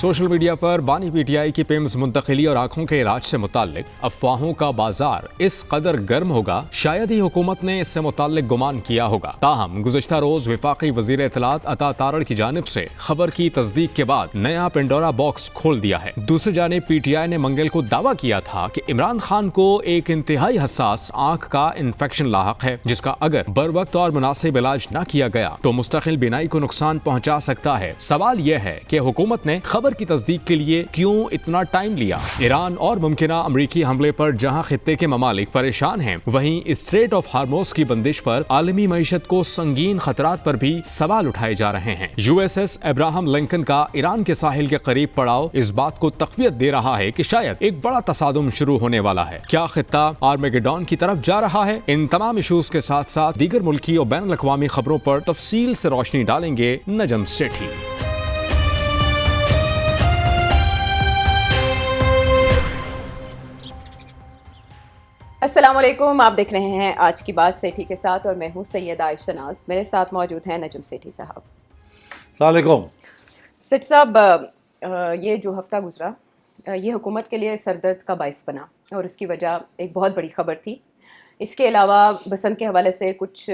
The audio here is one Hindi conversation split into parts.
सोशल मीडिया पर बानी पीटीआई की पिम्स मुंतकिली और आंखों के इलाज से मुताल्लिक अफवाहों का बाजार इस कदर गर्म होगा, शायद ही हुकूमत ने इससे मुताल्लिक गुमान किया होगा। ताहम गुज़िश्ता रोज विफाकी वज़ीर इत्तलात अता तारड़ की जानिब से खबर की तस्दीक के बाद नया पेंडोरा बॉक्स खोल दिया है। दूसरी जानिब पीटीआई ने मंगल को दावा किया था कि इमरान खान को एक इंतहाई हसास आंख का इन्फेक्शन लाहक है, जिसका अगर बर वक्त और मुनासिब इलाज न किया गया तो मुस्तकिल बीनाई को नुकसान पहुंचा सकता है। सवाल यह है कि हुकूमत ने खबर की तस्दीक के लिए क्यों इतना टाइम लिया। ईरान और मुमकिना अमरीकी हमले पर जहां खित्ते के ममालिक परेशान हैं, वहीं स्ट्रेट ऑफ हार्मोज की बंदिश पर आलमी मईशत को संगीन खतरात पर भी सवाल उठाए जा रहे हैं। यूएसएस अब्राहम लिंकन का ईरान के साहिल के करीब पड़ाव इस बात को तक़वियत दे रहा है कि शायद एक बड़ा तसादुम शुरू होने वाला है। क्या खित्ता आर्मेगेडॉन की तरफ जा रहा है? इन तमाम इशूज के साथ साथ दीगर मुल्की और बैनुल अक़वामी खबरों पर तफसील से रोशनी डालेंगे नजम सेठी। अस्सलाम वालेकुम, आप देख रहे हैं आज की बात सेठी के साथ और मैं हूं सैयदा आयशा नाज। मेरे साथ मौजूद हैं नजम सेठी साहब। अस्सलाम वालेकुम। सेठ साहब, ये जो हफ्ता गुजरा ये हुकूमत के लिए सरदर्द का बाइस बना और उसकी वजह एक बहुत बड़ी खबर थी। इसके अलावा बसंत के हवाले से कुछ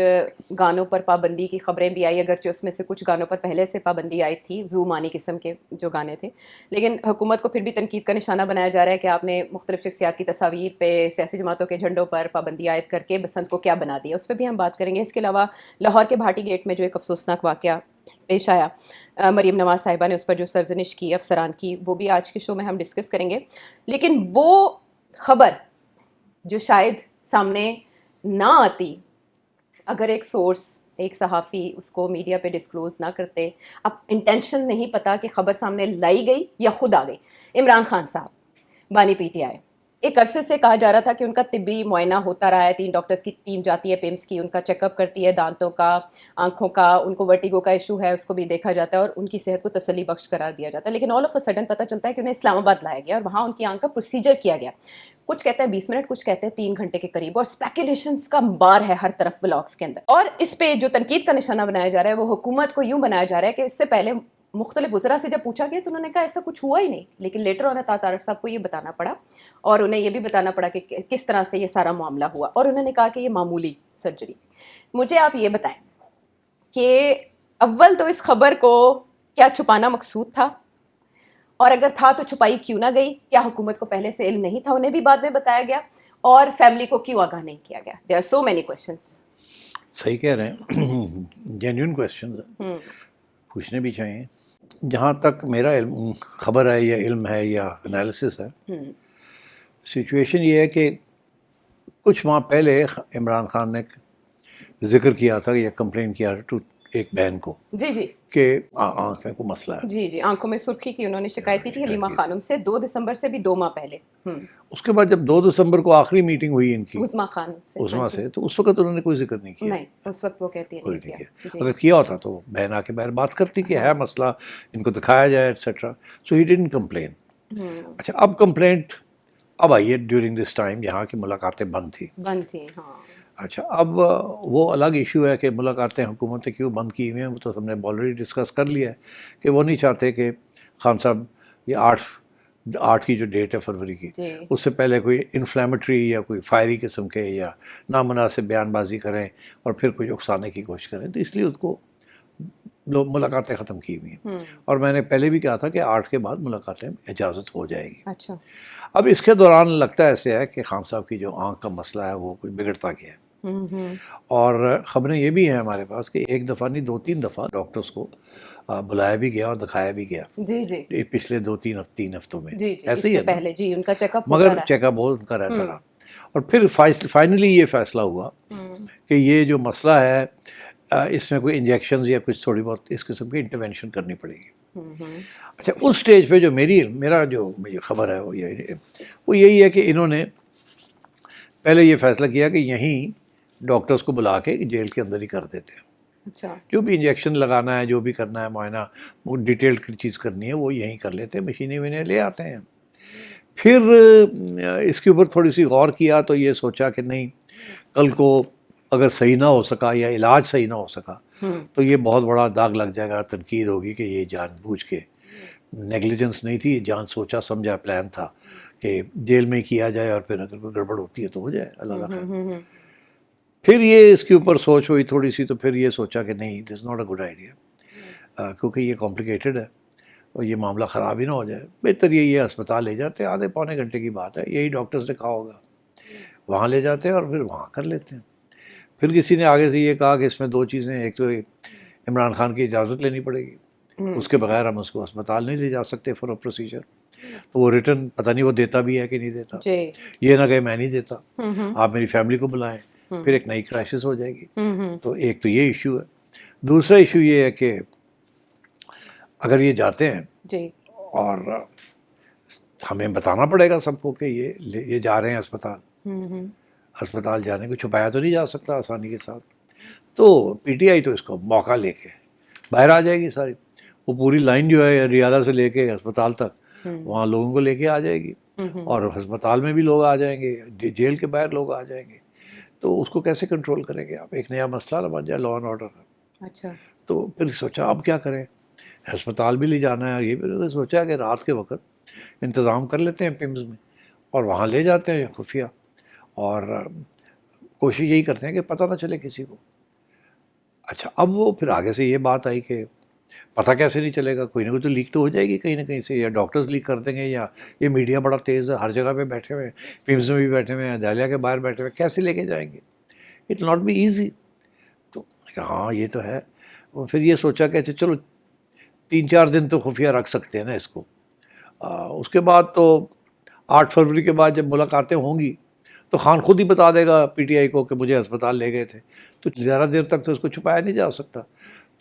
गानों पर पाबंदी की खबरें भी आई, अगरचे उसमें से कुछ गानों पर पहले से पाबंदी आई थी, ज़ूमानी किस्म के जो गाने थे, लेकिन हुकूमत को फिर भी तनकीद का निशाना बनाया जा रहा है कि आपने मुख्तलिफ शख्सियात की तस्वीर पे, सियासी जमातों के झंडों पर पाबंदी आयद करके बसंत को क्या बना दिया, उस पर भी हम बात करेंगे। इसके अलावा लाहौर के भाटी गेट में जो एक अफसोसनाक वाक़या पेश आया, मरीम नवाज़ साहिबा ने उस पर जो सरजनिश की अफसरान की, वो भी आज के शो में हम डिस्कस करेंगे। लेकिन वो खबर जो शायद सामने ना आती अगर एक सोर्स, एक सहाफ़ी उसको मीडिया पे डिस्क्लोज़ ना करते। अब इंटेंशन नहीं पता कि ख़बर सामने लाई गई या खुद आ गई। इमरान खान साहब, बानी पीटीआई, एक अरसे से कहा जा रहा था कि उनका तिब्बी मुआयना होता रहा है, 3 डॉक्टर्स की टीम जाती है पिम्स की, उनका चेकअप करती है, दांतों का, आंखों का, उनको वर्टिगो का इशू है उसको भी देखा जाता है और उनकी सेहत को तसल्ली बख्श करार दिया जाता है। लेकिन ऑल ऑफ अ सडन पता चलता है कि उन्हें इस्लामाबाद लाया गया और वहाँ उनकी आंख का प्रोसीजर किया गया। कुछ कहते हैं 20 मिनट, कुछ कहते हैं 3 घंटे के करीब, और स्पेकुलेशंस का अंबार है हर तरफ व्लॉग्स के अंदर। और इस पे जो तनकीद का निशाना बनाया जा रहा है वो हुकूमत को यूँ बनाया जा रहा है कि इससे पहले मुख्तलिफ वज़रा से जब पूछा गया तो उन्होंने कहा ऐसा कुछ हुआ ही नहीं, लेकिन लेटर ऑन तारक साहब को ये बताना पड़ा और उन्हें ये भी बताना पड़ा कि किस तरह से ये सारा मामला हुआ, और उन्होंने कहा कि ये मामूली सर्जरी। मुझे आप ये बताएं कि अव्वल तो इस खबर को क्या छुपाना मकसूद था, और अगर था तो छुपाई क्यों ना गई? क्या हुकूमत को पहले से इल्म नहीं था, उन्हें भी बाद में बताया गया? और फैमिली को क्यों आगाह नहीं किया गया? There are so many questions. सही कह रहे हैं, जेन्युइन क्वेश्चन पूछने भी चाहिए। जहाँ तक मेरा खबर है या इल्म है या एनालिसिस है, सिचुएशन ये है कि कुछ माह पहले इमरान खान ने जिक्र किया था या कंप्लेन किया टू एक बहन को जी कि आँख में कोई मसला है। जी, आंखों में सुर्खी की उन्होंने शिकायत की थी हलीमा खानम से 2 दिसंबर से भी 2 माह पहले। उसके बाद जब 2 दिसंबर को आखिरी मीटिंग हुई इनकी उस्मा खान से, उस्मा से, तो उस वक्त उन्होंने कोई जिक्र नहीं किया। नहीं, उस वक्त वो कहती है नहीं किया। अगर किया होता तो बहन आके बाहर बात करती कि है मसला, इनको दिखाया जाए etcetera. So he didn't complain. अच्छा, अब कंप्लेंट अब आई है ड्यूरिंग दिस टाइम, यहाँ की मुलाकातें बंद थी। हाँ। अच्छा, अब वो अलग इशू है कि मुलाकातें हुकूमत ने क्यों बंद की हुई हैं, वो तो हमने ऑलरेडी डिस्कस कर लिया है कि वो नहीं चाहते कि खान साहब ये 8 की जो डेट है फरवरी की, उससे पहले कोई इन्फ्लेमेटरी या कोई फायरी किस्म के या नामुनासिब बयानबाजी करें और फिर कोई उकसाने की कोशिश करें, तो इसलिए उसको मुलाकातें ख़त्म की हुई हैं। और मैंने पहले भी कहा था कि 8 के बाद मुलाकातें इजाज़त हो जाएगी। अच्छा, अब इसके दौरान लगता ऐसे है कि खान साहब की जो आँख का मसला है वो कुछ बिगड़ता गया है। और ख़बरें ये भी हैं हमारे पास कि एक दफ़ा नहीं 2-3 दफ़ा डॉक्टर्स को बुलाया भी गया और दिखाया भी गया। जी पिछले 2-3 हफ्तों में ऐसे ही है पहले जी उनका चेकअप, मगर चेकअप बहुत उनका रहता रहा। और फिर फाइनली ये फैसला हुआ कि ये जो मसला है इसमें कोई इंजेक्शन या कुछ थोड़ी बहुत इस किस्म की इंटरवेंशन करनी पड़ेगी। अच्छा, उस स्टेज पे जो मेरा जो मुझे खबर है वो यही है कि इन्होंने पहले ये फैसला किया कि यहीं डॉक्टर्स को बुला के जेल के अंदर ही कर देते हैं। अच्छा, जो भी इंजेक्शन लगाना है, जो भी करना है, मुआयना, वो डिटेल्ड चीज़ करनी है वो यहीं कर लेते हैं, मशीनें वशीनें ले आते हैं। फिर इसके ऊपर थोड़ी सी गौर किया तो ये सोचा कि नहीं, कल को अगर सही ना हो सका या इलाज सही ना हो सका तो ये बहुत बड़ा दाग लग जाएगा, तनकीद होगी कि ये जानबूझ के नेग्लिजेंस नहीं थी, जान सोचा समझा प्लान था कि जेल में किया जाए और फिर अगर कोई गड़बड़ होती है तो हो जाए, अल्लाह ना करे। फिर ये इसके ऊपर सोच हुई थोड़ी सी, तो फिर ये सोचा कि नहीं, this not a good idea, क्योंकि ये कॉम्प्लिकेटेड है और ये मामला ख़राब ही ना हो जाए। बेहतर ये अस्पताल ले जाते हैं, आधे पौने घंटे की बात है, यही डॉक्टर्स ने कहा होगा, वहाँ ले जाते हैं और फिर वहाँ कर लेते हैं। फिर किसी ने आगे से ये कहा कि इसमें दो चीज़ें, एक तो इमरान खान की इजाज़त लेनी पड़ेगी, उसके बगैर हम उसको अस्पताल नहीं ले जा सकते फॉर अ प्रोसीजर। तो वो रिटर्न पता नहीं वो देता भी है कि नहीं देता, ये ना कहे मैं नहीं देता, आप मेरी फैमिली को बुलाएं, फिर एक नई क्राइसिस हो जाएगी। तो एक तो ये इशू है। दूसरा इशू ये है कि अगर ये जाते हैं जी, और हमें बताना पड़ेगा सबको कि ये जा रहे हैं अस्पताल, अस्पताल जाने को छुपाया तो नहीं जा सकता आसानी के साथ। तो पीटीआई तो इसको मौका लेके बाहर आ जाएगी सारी, वो पूरी लाइन जो है रियादा से लेके अस्पताल तक वहाँ लोगों को लेके आ जाएगी, और अस्पताल में भी लोग आ जाएंगे, जेल के बाहर लोग आ जाएंगे। तो उसको कैसे कंट्रोल करेंगे आप, एक नया मसला ना बन जाए लॉ एंड ऑर्डर का। अच्छा, तो फिर सोचा अब क्या करें, अस्पताल भी ले जाना है, ये भी सोचा कि रात के वक्त इंतज़ाम कर लेते हैं पिम्स में और वहाँ ले जाते हैं खुफिया, और कोशिश यही करते हैं कि पता ना चले किसी को। अच्छा, अब वो फिर आगे से ये बात आई कि पता कैसे नहीं चलेगा, कोई ना कोई तो लीक तो हो जाएगी कहीं ना कहीं से, या डॉक्टर्स लीक कर देंगे, या ये मीडिया बड़ा तेज़ है, हर जगह पे बैठे हुए हैं, पिम्स में भी बैठे हुए हैं, जालिया के बाहर बैठे हुए हैं, कैसे लेके जाएंगे, इट नॉट बी ईजी। तो हाँ ये तो है। और फिर ये सोचा कि अच्छा चलो 3-4 दिन तो खुफिया रख सकते हैं ना इसको। उसके बाद तो 8 फरवरी के बाद जब मुलाकातें होंगी तो खान खुद ही बता देगा पीटीआई को कि मुझे अस्पताल ले गए थे, तो ज़्यादा देर तक तो इसको छुपाया नहीं जा सकता।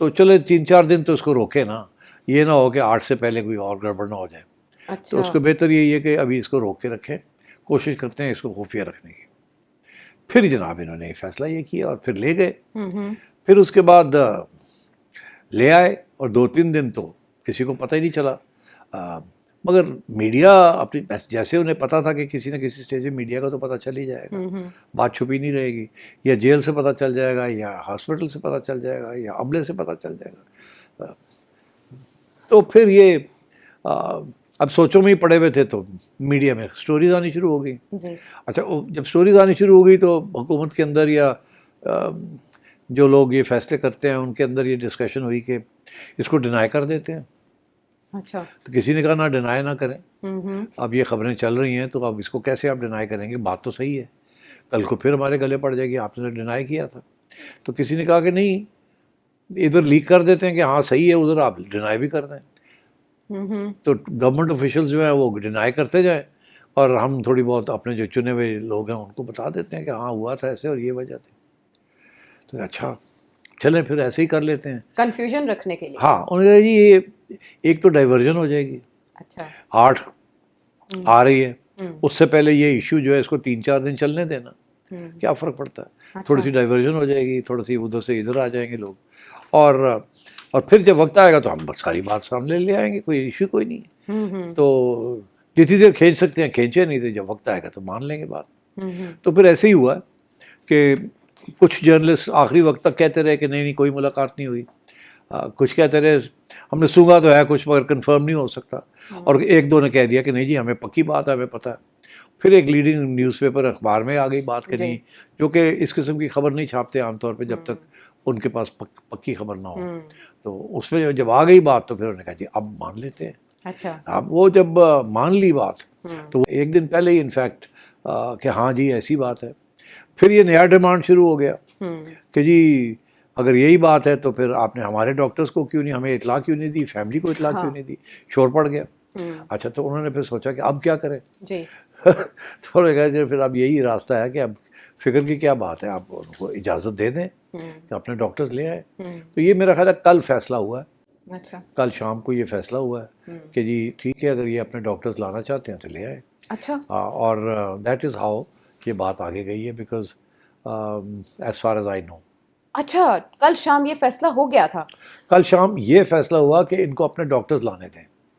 तो चले 3-4 दिन तो इसको रोके ना, ये ना हो कि 8 से पहले कोई और गड़बड़ ना हो जाए। अच्छा, तो उसको बेहतर यही है कि अभी इसको रोक के रखें, कोशिश करते हैं इसको खुफिया रखने की। फिर जनाब इन्होंने फैसला ये किया और फिर ले गए। फिर उसके बाद ले आए और 2-3 दिन तो किसी को पता ही नहीं चला। मगर मीडिया अपनी जैसे उन्हें पता था कि किसी न किसी स्टेज में मीडिया का तो पता चल ही जाएगा, बात छुपी नहीं रहेगी, या जेल से पता चल जाएगा, या हॉस्पिटल से पता चल जाएगा, या अमले से पता चल जाएगा। तो फिर ये अब सोचों में ही पड़े हुए थे तो मीडिया में स्टोरीज आनी शुरू हो गई। अच्छा, जब स्टोरीज आनी शुरू हो गई तो हुकूमत के अंदर या जो लोग ये फैसले करते हैं उनके अंदर ये डिस्कशन हुई कि इसको डिनाई कर देते हैं। अच्छा, तो किसी ने कहा ना डिनाई ना करें, अब ये खबरें चल रही हैं तो अब इसको कैसे आप डिनाई करेंगे, बात तो सही है, कल को फिर हमारे गले पड़ जाएगी आपने डिनाई किया था। तो किसी ने कहा कि नहीं, इधर लीक कर देते हैं कि हाँ सही है, उधर आप डिनाई भी कर दें। तो गवर्नमेंट ऑफिशियल्स जो हैं वो डिनाई करते जाएं और हम थोड़ी बहुत अपने जो चुने हुए लोग हैं उनको बता देते हैं कि हाँ हुआ था ऐसे और ये वजह थी। तो अच्छा चलें फिर ऐसे ही कर लेते हैं, कंफ्यूजन रखने के लिए। हाँ, उन्होंने कहा जी ये एक तो डाइवर्जन हो जाएगी। अच्छा, 8 आ रही है, उससे पहले ये इशू जो है इसको 3-4 दिन चलने देना, क्या फ़र्क पड़ता है। अच्छा। थोड़ी सी डाइवर्जन हो जाएगी, थोड़ी सी उधर से इधर आ जाएंगे लोग, और फिर जब वक्त आएगा तो हम सारी बात सामने ले आएंगे, कोई इशू कोई नहीं है। तो जितनी देर खींच सकते हैं खींचे, नहीं तो जब वक्त आएगा तो मान लेंगे बात। तो फिर ऐसे ही हुआ कि कुछ जर्नलिस्ट आखिरी वक्त तक कहते रहे कि नहीं कोई मुलाकात नहीं हुई, कुछ कहते रहे हमने सुना तो है कुछ मगर कंफर्म नहीं हो सकता, और एक दो ने कह दिया कि नहीं जी हमें पक्की बात है, हमें पता है। फिर एक लीडिंग न्यूज़पेपर अखबार में आ गई बात कि नहीं, जो कि इस किस्म की खबर नहीं छापते आमतौर पे जब तक उनके पास पक्की खबर ना हो। तो उसमें जब आ गई बात तो फिर उन्होंने कहा जी अब मान लेते हैं। अच्छा, अब वो जब मान ली बात तो एक दिन पहले ही इनफैक्ट कि हाँ जी ऐसी बात है, फिर ये नया डिमांड शुरू हो गया कि जी अगर यही बात है तो फिर आपने हमारे डॉक्टर्स को क्यों नहीं, हमें इतला क्यों नहीं दी, फैमिली को इतला क्यों नहीं दी, शोर पड़ गया। अच्छा, तो उन्होंने फिर सोचा कि अब क्या करें जी। तो उन्होंने कहा फिर अब यही रास्ता है कि अब फिक्र की क्या बात है, आप उनको इजाज़त दे दें कि अपने डॉक्टर्स ले आए। तो ये मेरा ख्याल है कल फैसला हुआ है। अच्छा, कल शाम को ये फैसला हुआ है कि जी ठीक है, अगर ये अपने डॉक्टर्स लाना चाहते हैं तो ले आए। अच्छा, और दैट इज़ हाउ ये बात आगे गई है, because as far as I know. अच्छा, कल शाम ये फैसला हो गया था। कल शाम ये फैसला हुआ कि इनको अपने डॉक्टर्स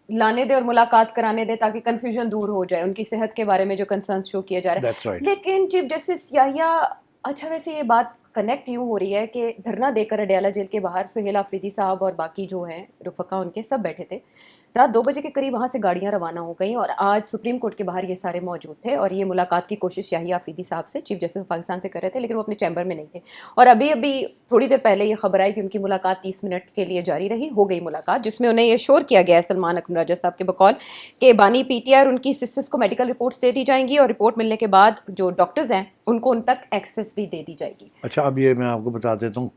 लाने दें और मुलाकात कराने दें ताकि कंफ्यूजन दूर हो जाए, उनकी सेहत के बारे में जो कंसर्न्स शो किए जा रहे हैं। That's right. लेकिन चीफ जस्टिस याहिया, अच्छा वैसे ये बात कनेक्ट यूँ हो रही है कि धरना देकर अडयाला जेल के बाहर सुहेल आफरीदी साहब और बाकी जो हैं रुफका उनके सब बैठे थे, रात 2 बजे के करीब वहाँ से गाड़ियाँ रवाना हो गई और आज सुप्रीम कोर्ट के बाहर ये सारे मौजूद थे और ये मुलाकात की कोशिश याहिया अफरीदी साहब से, चीफ जस्टिस ऑफ पाकिस्तान से कर रहे थे, लेकिन वो अपने चैम्बर में नहीं थे। और अभी अभी थोड़ी देर पहले ये खबर आई कि उनकी मुलाकात 30 मिनट के लिए जारी रही, हो गई मुलाकात, जिसमें उन्हें ये श्योर किया गया है सलमान अकरम राजा साहब के बकौल कि बानी पीटीआई और उनकी सिस्टर्स को मेडिकल रिपोर्ट्स दे दी जाएंगी और रिपोर्ट मिलने के बाद जो डॉक्टर्स हैं उनको उन तक एक्सेस भी दे दी जाएगी। अच्छा, अब ये मैं आपको बता देता हूँ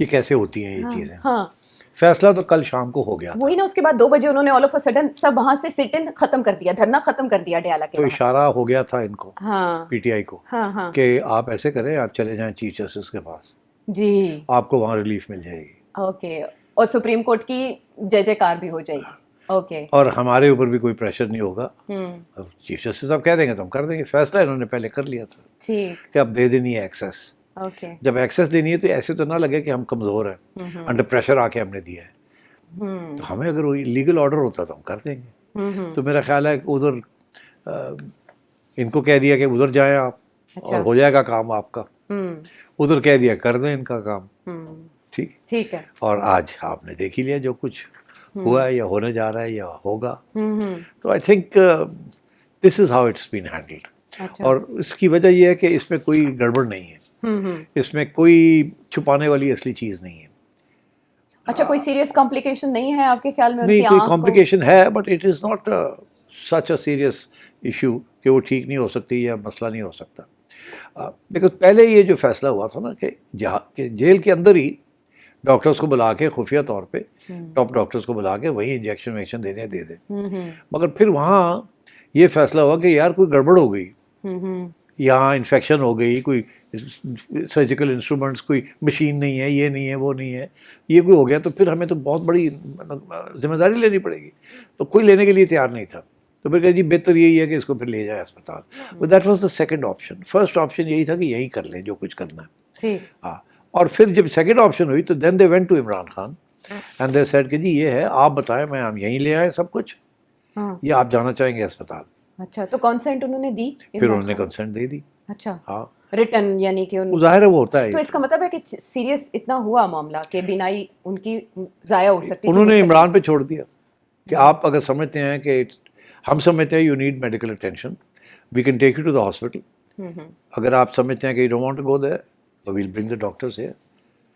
ये कैसे होती हैं ये चीज़ें। हाँ, फैसला तो कल शाम को हो गया था। वही ना, उसके बाद 2 बजे उन्होंने ऑल ऑफ अ सडन सब वहां से सिट इन खत्म कर दिया, धरना खत्म कर दिया डयाला के तो बाहर। इशारा हो गया था इनको, हाँ पीटीआई को, हाँ हाँ कि आप ऐसे करें, आप चले जाएं चीफ जस्टिस के पास, जी, आपको वहाँ रिलीफ मिल जाएगी ओके, और सुप्रीम कोर्ट की जय जयकार भी हो जाएगी। ओके, और हमारे ऊपर भी कोई प्रेशर नहीं होगा। हम्म, अब चीफ जस्टिस साहब कह देंगे तो हम कर देंगे। फैसला इन्होंने पहले कर लिया था ठीक, कि अब दे देनी है एक्सेस। ओके, जब एक्सेस देनी है तो ऐसे तो ना लगे कि हम कमज़ोर हैं, अंडर प्रेशर आके हमने दिया है। तो हमें अगर वही लीगल ऑर्डर होता तो हम कर देंगे। तो मेरा ख्याल है कि उधर इनको कह दिया कि उधर जाएं आप अच्छा, और हो जाएगा काम आपका, उधर कह दिया कर दें इनका काम। ठीक, ठीक है, और आज आपने देख ही लिया जो कुछ हुआ है या होने जा रहा है या होगा। तो I think this is how it's been handled. अच्छा, और इसकी वजह यह है कि इसमें कोई गड़बड़ नहीं है, इसमें कोई छुपाने वाली असली चीज़ नहीं है। अच्छा, कोई सीरियस कॉम्प्लिकेशन नहीं है आपके ख्याल में? नहीं, उनकी कोई आँख को? कॉम्प्लिकेशन है but it is not such a serious issue कि वो ठीक नहीं हो सकती या मसला नहीं हो सकता। बिकॉज पहले ये जो फैसला हुआ था ना कि जेल के अंदर ही डॉक्टर्स को बुला के खुफिया तौर पे टॉप डॉक्टर्स को बुला के वही इंजेक्शन वैक्शन देने दे दें, मगर फिर वहाँ ये फैसला हुआ कि यार कोई गड़बड़ हो गई, यहाँ इन्फेक्शन हो गई, कोई सर्जिकल इंस्ट्रूमेंट्स, कोई मशीन नहीं है, ये नहीं है, वो नहीं है, ये कोई हो गया तो फिर हमें तो बहुत बड़ी जिम्मेदारी लेनी पड़ेगी। तो कोई लेने के लिए तैयार नहीं था। तो फिर कहा जी बेहतर यही है कि इसको फिर ले जाए अस्पताल। But that was the second option. First option यही था कि यही कर लें जो कुछ करना है। ठीक, हाँ, और फिर जब सेकंड ऑप्शन हुई तो then they went to Imran Khan and they said कि जी ये है, आप बताएं, मैं हम यहीं ले आए सब कुछ, हाँ, या आप जाना चाहेंगे अस्पताल। अच्छा, तो कंसेंट उन्होंने दी? फिर उन्होंने कंसेंट दे दी। अच्छा, हाँ, रिटर्न, यानी कि वो जाहिर है वो होता है। तो इसका मतलब है कि सीरियस इतना हुआ मामला कि बिनाई उनकी जाया हो सकती थी। उन्होंने इमरान पे छोड़ दिया कि आप अगर समझते हैं कि हम समझते हैं you need medical attention, we can take you to the hospital. अगर आप समझते हैं कि you don't want to go there तो we'll bring the doctors here,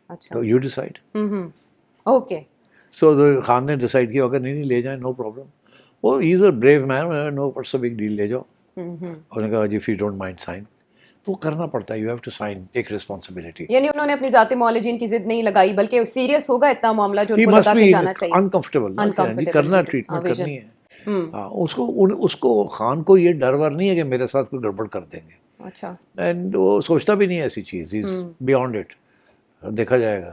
अच्छा, तो you decide. Okay, so the Khan ने डिसाइड किया अगर नहीं ले जाए नो प्रॉब्लम। वो he is a brave man, no what's a big deal, ले जाओ। उन्होंने कहा if you don't mind sign, तो करना पड़ता है, you have to sign, take responsibility. यानी उन्होंने अपनी जाती मौलिजीन की जिद नहीं लगाई, बल्कि सीरियस होगा इतना मामला जो ही उनको मस्ट लगा बी के जाना चाहिए। अनकंफर्टेबल, Uncomfortable, करना, बिल्कुल, ट्रीटमेंट हाँ, करनी है। हाँ, उसको खान को ये डर वर नहीं है कि मेरे साथ कोई गड़बड़ कर देंगे, अच्छा, एंड वो सोचता भी नहीं है ऐसी चीज़, इज बियॉन्ड इट, देखा जाएगा।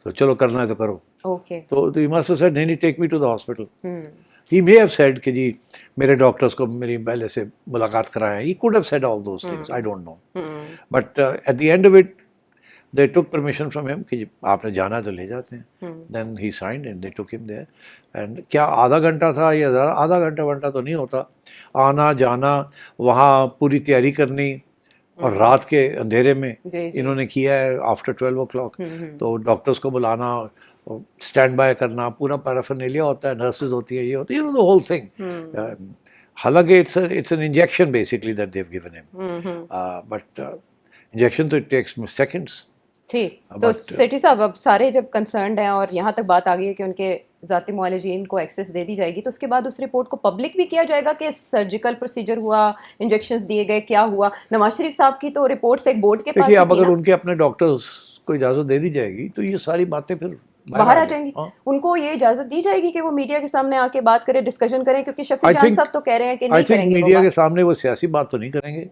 तो चलो करना है तो करो। ओके, तो ही मस्ट हैव सेड नहीं, take me to the hospital. He may have said कि जी मेरे डॉक्टर्स को मेरी पहले से मुलाकात कराएं, he could have said all those things, I don't know, but at the end of it they took permission from him कि आपने जाना तो ले जाते हैं। then he signed and they took him there, and क्या आधा घंटा था या आधा घंटा तो नहीं होता, आना जाना, वहाँ पूरी तैयारी करनी, और रात के अंधेरे में इन्होंने किया है आफ्टर 12 o'clock। तो डॉक्टर्स को बुलाना, स्टैंड बाय करना, पूरा पैराफर्नेलिया होता है, नर्सेज होती है, ये होती है, you know the whole thing। हालांकि it's an injection basically that they've given him, but injection तो it takes seconds। ठीक, तो सेठी साहब अब सारे जब कंसर्न्ड हैं और यहाँ तक बात आ गई है कि उनके ज़ाती मुआलिजीन को एक्सेस दे दी जाएगी, तो उसके बाद उस रिपोर्ट को पब्लिक भी किया जाएगा कि सर्जिकल प्रोसीजर हुआ, इंजेक्शंस दिए गए, क्या हुआ? नवाज शरीफ साहब की तो रिपोर्ट्स एक बोर्ड के पास देखिए, ही अब थी अगर ना? उनके अपने डॉक्टर्स को इजाज़त दे दी जाएगी तो ये सारी बातें फिर बाहर आ जाएंगी। उनको ये इजाजत दी जाएगी कि वो मीडिया के सामने आके बात करें, डिस्कशन करें, क्योंकि शफी जान साहब तो कह रहे हैं कि नहीं करेंगे। मीडिया के सामने वो सियासी बात तो नहीं करेंगे,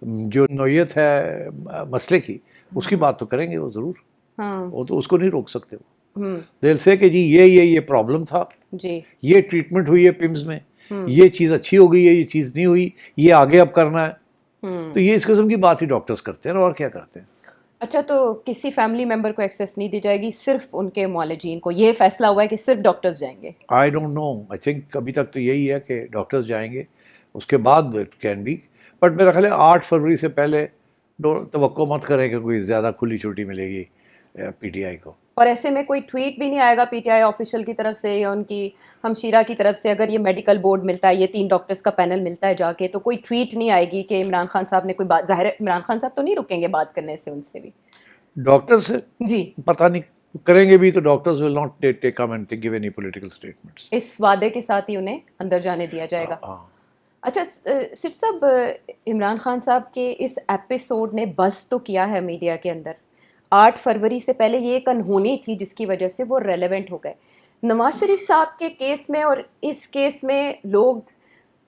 जो नौयत है मसले की उसकी बात तो करेंगे वो ज़रूर। हाँ, वो तो उसको नहीं रोक सकते वो। दिल से कि जी ये प्रॉब्लम था जी, ये ट्रीटमेंट हुई है पिम्स में, ये चीज़ अच्छी हो गई है, ये चीज़ नहीं हुई, ये आगे अब करना है। तो ये इस किस्म की बात ही डॉक्टर्स करते हैं और क्या करते हैं। अच्छा, तो किसी फैमिली मेंबर को एक्सेस नहीं दी जाएगी, सिर्फ उनके मुआलिजीन को? ये फैसला हुआ है कि सिर्फ डॉक्टर्स जाएंगे? I don't know, I think अभी तक तो यही है कि डॉक्टर्स जाएंगे, उसके बाद इट कैन बी, बट मेरा ख्याल है 8 फरवरी से पहले तवक्को मत करें कि कोई ज़्यादा खुली छुट्टी मिलेगी पीटीआई को। और ऐसे में कोई ट्वीट भी नहीं आएगा पीटीआई ऑफिशियल की तरफ से या उनकी हमशीरा की तरफ से, अगर ये मेडिकल बोर्ड मिलता है, ये 3 डॉक्टर्स का पैनल मिलता है जाके, तो कोई ट्वीट नहीं आएगी कि इमरान खान साहब ने कोई बात, जाहिर है इमरान खान साहब तो नहीं रुकेंगे बात करने से उनसे भी। डॉक्टर से जी, पता नहीं करेंगे भी तो doctors will not take come and give any political statements. इस वादे के साथ ही उन्हें अंदर जाने दिया जाएगा। हाँ। अच्छा सिट साहब, इमरान खान साहब के इस एपिसोड ने बज़ तो किया है मीडिया के अंदर। 8 फरवरी से पहले ये एक अनहोनी थी जिसकी वजह से वो रेलेवेंट हो गए। नवाज शरीफ साहब के केस में और इस केस में लोग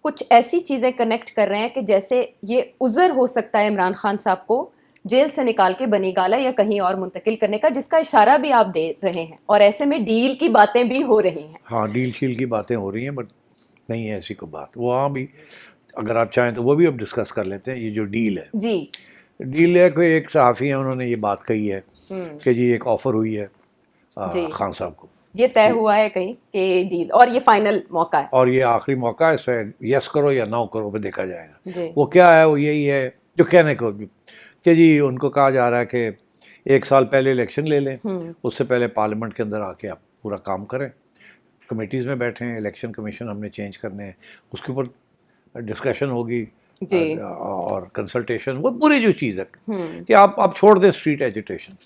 कुछ ऐसी चीज़ें कनेक्ट कर रहे हैं कि जैसे ये उज़र हो सकता है इमरान खान साहब को जेल से निकाल के बनीगाला या कहीं और मुंतकिल करने का, जिसका इशारा भी आप दे रहे हैं, और ऐसे में डील की बातें भी हो रही हैं। हाँ, डील शील की बातें हो रही हैं, बट नहीं है ऐसी कोई बात। वहाँ भी अगर आप चाहें तो वो भी अब डिस्कस कर लेते हैं। ये जो डील है, जी, डील है कोई एक सहाफ़ी है, उन्होंने ये बात कही है कि जी एक ऑफ़र हुई है जी। खान साहब को, ये तय हुआ है कहीं कि डील, और ये फाइनल मौका है, और ये आखिरी मौका है, इसे यस करो या नो करो पे देखा जाएगा। जी। वो क्या है, वो यही है जो कहने को कि जी उनको कहा जा रहा है कि 1 साल पहले इलेक्शन ले लें, उससे पहले पार्लियामेंट के अंदर आके आप पूरा काम करें, कमेटीज़ में बैठें, इलेक्शन कमीशन हमने चेंज करने हैं, उसके ऊपर डिस्कशन होगी जी। और कंसल्टेशन, वो पूरी जो चीज़ है कि आप छोड़ दें स्ट्रीट एजिटेशन,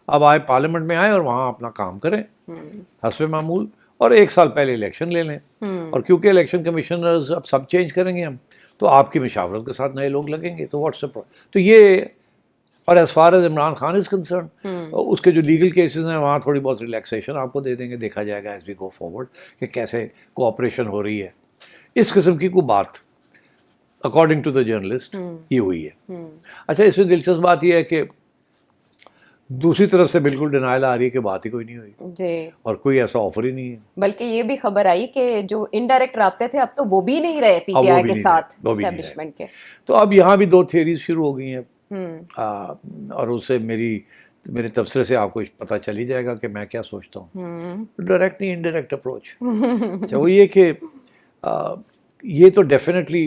अब आए पार्लियामेंट में आए और वहाँ अपना काम करें हस्बे मामूल, और 1 साल पहले इलेक्शन ले लें। और क्योंकि इलेक्शन कमिश्नर्स अब सब चेंज करेंगे हम, तो आपकी मशावरत के साथ नए लोग लगेंगे, तो व्हाट्सएप तो ये। और as far as Imran Khan is concern, उसके जो लीगल केसेस हैं वहाँ थोड़ी बहुत रिलैक्सेशन आपको दे देंगे, देखा जाएगा एज वी गो फॉरवर्ड कि कैसे कोऑपरेशन हो रही है। इस किस्म की कोई बात अकॉर्डिंग टू द जर्नलिस्ट ये हुई है। अच्छा, इसमें दिलचस्प बात यह है कि दूसरी तरफ से बिल्कुल डिनाइल आ रही है कि बात ही कोई नहीं हुई जी, और कोई ऐसा ऑफर ही नहीं है। बल्कि ये भी खबर आई कि जो इनडायरेक्ट राब्ते थे अब तो वो भी नहीं रहे पीटीआई के साथ एस्टेब्लिशमेंट के। तो अब यहाँ भी 2 थियरीज शुरू हो गई हैं, और उससे मेरे तबसरे से आपको पता चल ही जाएगा कि मैं क्या सोचता हूँ। डायरेक्ट नहीं, इनडायरेक्ट अप्रोच। अच्छा, वो ये कि ये तो डेफिनेटली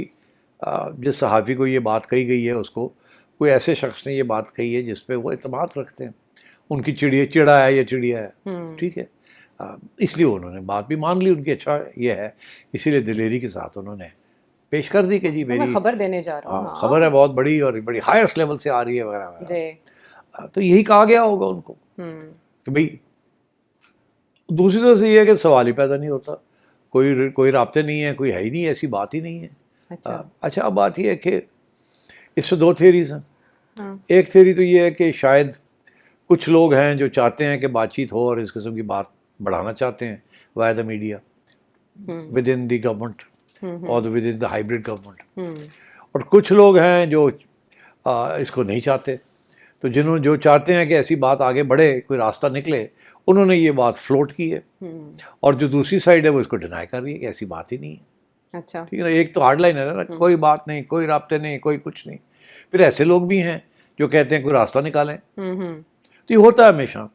जिस सहाफ़ी को ये बात कही गई है उसको कोई ऐसे शख्स ने ये बात कही है जिस पे वो इत्मीनान रखते हैं, उनकी चिड़ा है या चिड़िया है, ठीक है, इसलिए उन्होंने बात भी मान ली उनकी। अच्छा ये है, इसीलिए दिलेरी के साथ उन्होंने पेश कर दी कि जी मेरी खबर देने जा रहा हूँ, खबर है बहुत बड़ी और बड़ी हाईएस्ट लेवल से आ रही है वगैरह वगैरह। तो यही कहा गया होगा उनको कि भाई, दूसरी तरफ से ये है कि सवाल ही पैदा नहीं होता, कोई राब्ते नहीं है, कोई है ही नहीं, ऐसी बात ही नहीं है। अच्छा, अब बात यह है कि इससे 2 थियरीज हैं। एक थियरी तो ये है कि शायद कुछ लोग हैं जो चाहते हैं कि बातचीत हो और इस किस्म की बात बढ़ाना चाहते हैं via the media within the government और within the hybrid government, और कुछ लोग हैं जो इसको नहीं चाहते। तो जो चाहते हैं कि ऐसी बात आगे बढ़े, कोई रास्ता निकले, उन्होंने ये बात फ्लोट की है, और जो दूसरी साइड है वो इसको डिनाई कर रही है कि ऐसी बात ही नहीं है। अच्छा, ठीक है ना, एक तो हार्ड लाइन है ना, कोई बात नहीं, कोई राब्ते नहीं, कोई कुछ नहीं। फिर ऐसे लोग भी हैं जो कहते हैं कोई रास्ता निकालें, तो ये होता है हमेशा।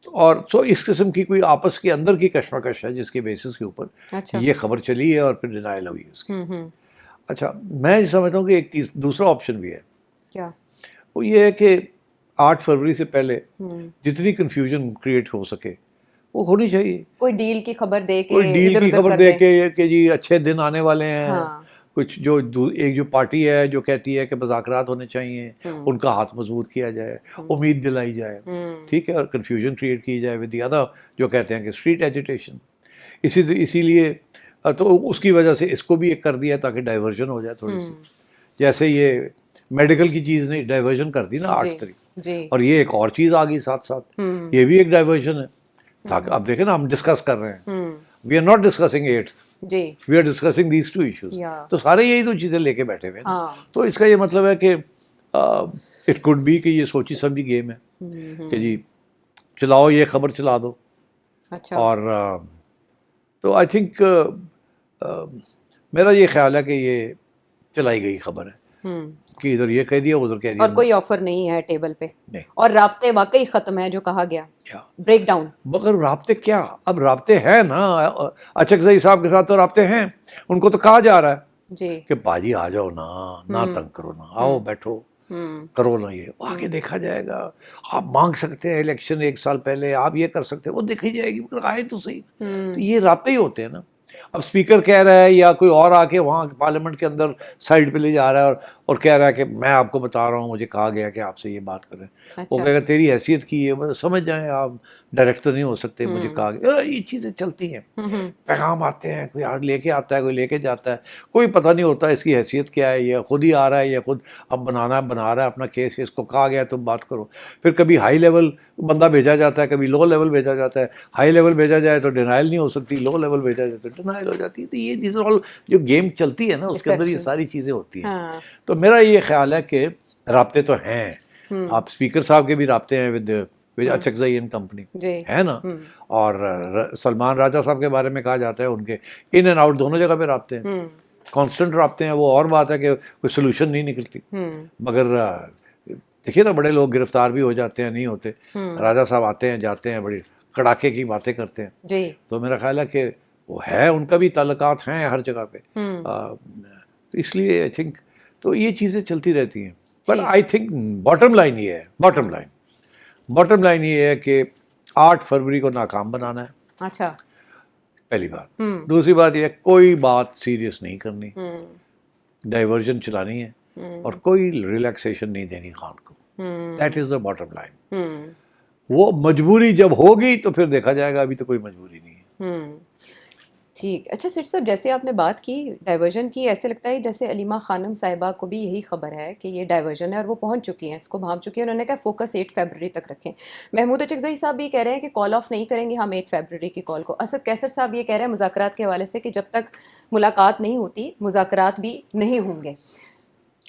और तो इस किस्म की कोई आपस के अंदर की कशमकश है जिसके बेसिस के ऊपर ये खबर चली है और फिर डिनाइल हुई उसकी। अच्छा, मैं समझता हूँ कि एक दूसरा ऑप्शन भी है। क्या? वो ये है कि 8 फरवरी से पहले जितनी कन्फ्यूजन क्रिएट हो सके वो होनी चाहिए। कोई डील की खबर दे के, कोई डील की खबर दे के कि जी अच्छे दिन आने वाले हैं। हाँ। कुछ एक जो पार्टी है जो कहती है कि मुज़ाकरात होने चाहिए, उनका हाथ मजबूत किया जाए, उम्मीद दिलाई जाए, ठीक है, और कन्फ्यूजन क्रिएट की जाए विद द अदर जो कहते हैं कि स्ट्रीट एजिटेशन। इसीलिए तो उसकी वजह से इसको भी एक कर दिया ताकि डाइवर्जन हो जाए थोड़ी सी। जैसे ये मेडिकल की चीज़ ने डाइवर्जन कर दी ना 8 तारीख, और ये एक और चीज़ आ गई साथ साथ, ये भी एक डाइवर्जन है। अब देखें ना, हम डिस्कस कर रहे हैं, we are not discussing 8th, we are discussing these 2 issues. तो सारे यही 2 चीज़ें लेके बैठे हुए हैं। तो इसका ये मतलब है कि इट कुड बी कि ये सोची समझी गेम है कि जी चलाओ, ये खबर चला दो। अच्छा। और तो आई थिंक मेरा ये ख्याल है कि ये चलाई गई खबर है कि इधर ये कह दिया उधर कह दिया, और कोई ऑफर नहीं है टेबल पे नहीं। और राब्ते वाकई खत्म है जो कहा गया, ब्रेक डाउन। मगर राब्ते क्या, अब राब्ते हैं ना, अचकज़ई साहब के साथ तो राब्ते हैं, उनको तो कहा जा रहा है जी कि पाजी आ जाओ ना तंग करो ना, आओ बैठो, करो ना, ये वो आगे देखा जाएगा। आप मांग सकते हैं इलेक्शन 1 साल पहले, आप ये कर सकते हैं, वो देखी जाएगी, मगर आए तो सही। तो ये राब्ते ही होते हैं ना। अब स्पीकर कह रहा है या कोई और आके वहाँ पार्लियामेंट के अंदर साइड पे ले जा रहा है और कह रहा है कि मैं आपको बता रहा हूँ, मुझे कहा गया कि आपसे ये बात करें। वो कहेगा तेरी हैसियत की है, मतलब समझ जाएं आप डायरेक्ट तो नहीं हो सकते, मुझे कहा गया। ये चीज़ें चलती हैं, पैगाम आते हैं, कोई आज लेके आता है, कोई लेके जाता है, कोई पता नहीं होता इसकी हैसियत क्या है, या खुद ही आ रहा है या खुद अब बना रहा है अपना केस, इसको कहा गया तुम बात करो। फिर कभी हाई लेवल बंदा भेजा जाता है, कभी लो लेवल भेजा जाता है। हाई लेवल भेजा जाए तो डिनाइल नहीं हो सकती, लो लेवल भेजा जाए तो डिनाइल हो जाती है। तो ये दिस ऑल जो गेम चलती है ना, उसके अंदर ये सारी चीज़ें होती हैं। तो मेरा ये ख्याल है कि राब्ते तो हैं। आप स्पीकर साहब के भी राब्ते हैं विद अचकज़ई एंड कंपनी, है ना। और सलमान राजा साहब के बारे में कहा जाता है उनके इन एंड आउट दोनों जगह पे राब्ते हैं, कांस्टेंट राब्ते हैं। वो और बात है कि कोई सोल्यूशन नहीं निकलती, मगर देखिए ना, बड़े लोग गिरफ्तार भी हो जाते हैं, नहीं होते। राजा साहब आते हैं जाते हैं, बड़ी कड़ाके की बातें करते हैं जी। तो मेरा ख्याल है कि वो है, उनका भी ताल्लुकात हैं हर जगह पे। तो इसलिए आई थिंक तो ये चीज़ें चलती रहती हैं। But I think bottom line ये है, बॉटम लाइन ये है कि 8 फरवरी को नाकाम बनाना है। अच्छा, पहली बात। दूसरी बात ये है, कोई बात सीरियस नहीं करनी, डाइवर्जन चलानी है, और कोई रिलैक्सेशन नहीं देनी खान को। That is the bottom line. वो मजबूरी जब होगी तो फिर देखा जाएगा, अभी तो कोई मजबूरी नहीं है। ठीक। अच्छा सेठ साहब, जैसे आपने बात की डाइवर्जन की, ऐसे लगता है जैसे अलीमा खानम साहिबा को भी यही खबर है कि ये डाइवर्जन है और वो पहुंच चुकी हैं, इसको भांप चुकी हैं। उन्होंने कहा फोकस 8 फरवरी तक रखें। महमूद अचकज़ई साहब भी कह रहे हैं कि कॉल ऑफ नहीं करेंगे हम 8 फरवरी की कॉल को। असद कैसर साहब ये कह रहे हैं मुज़ाकरात के हवाले से कि जब तक मुलाकात नहीं होती मुज़ाकरात भी नहीं होंगे।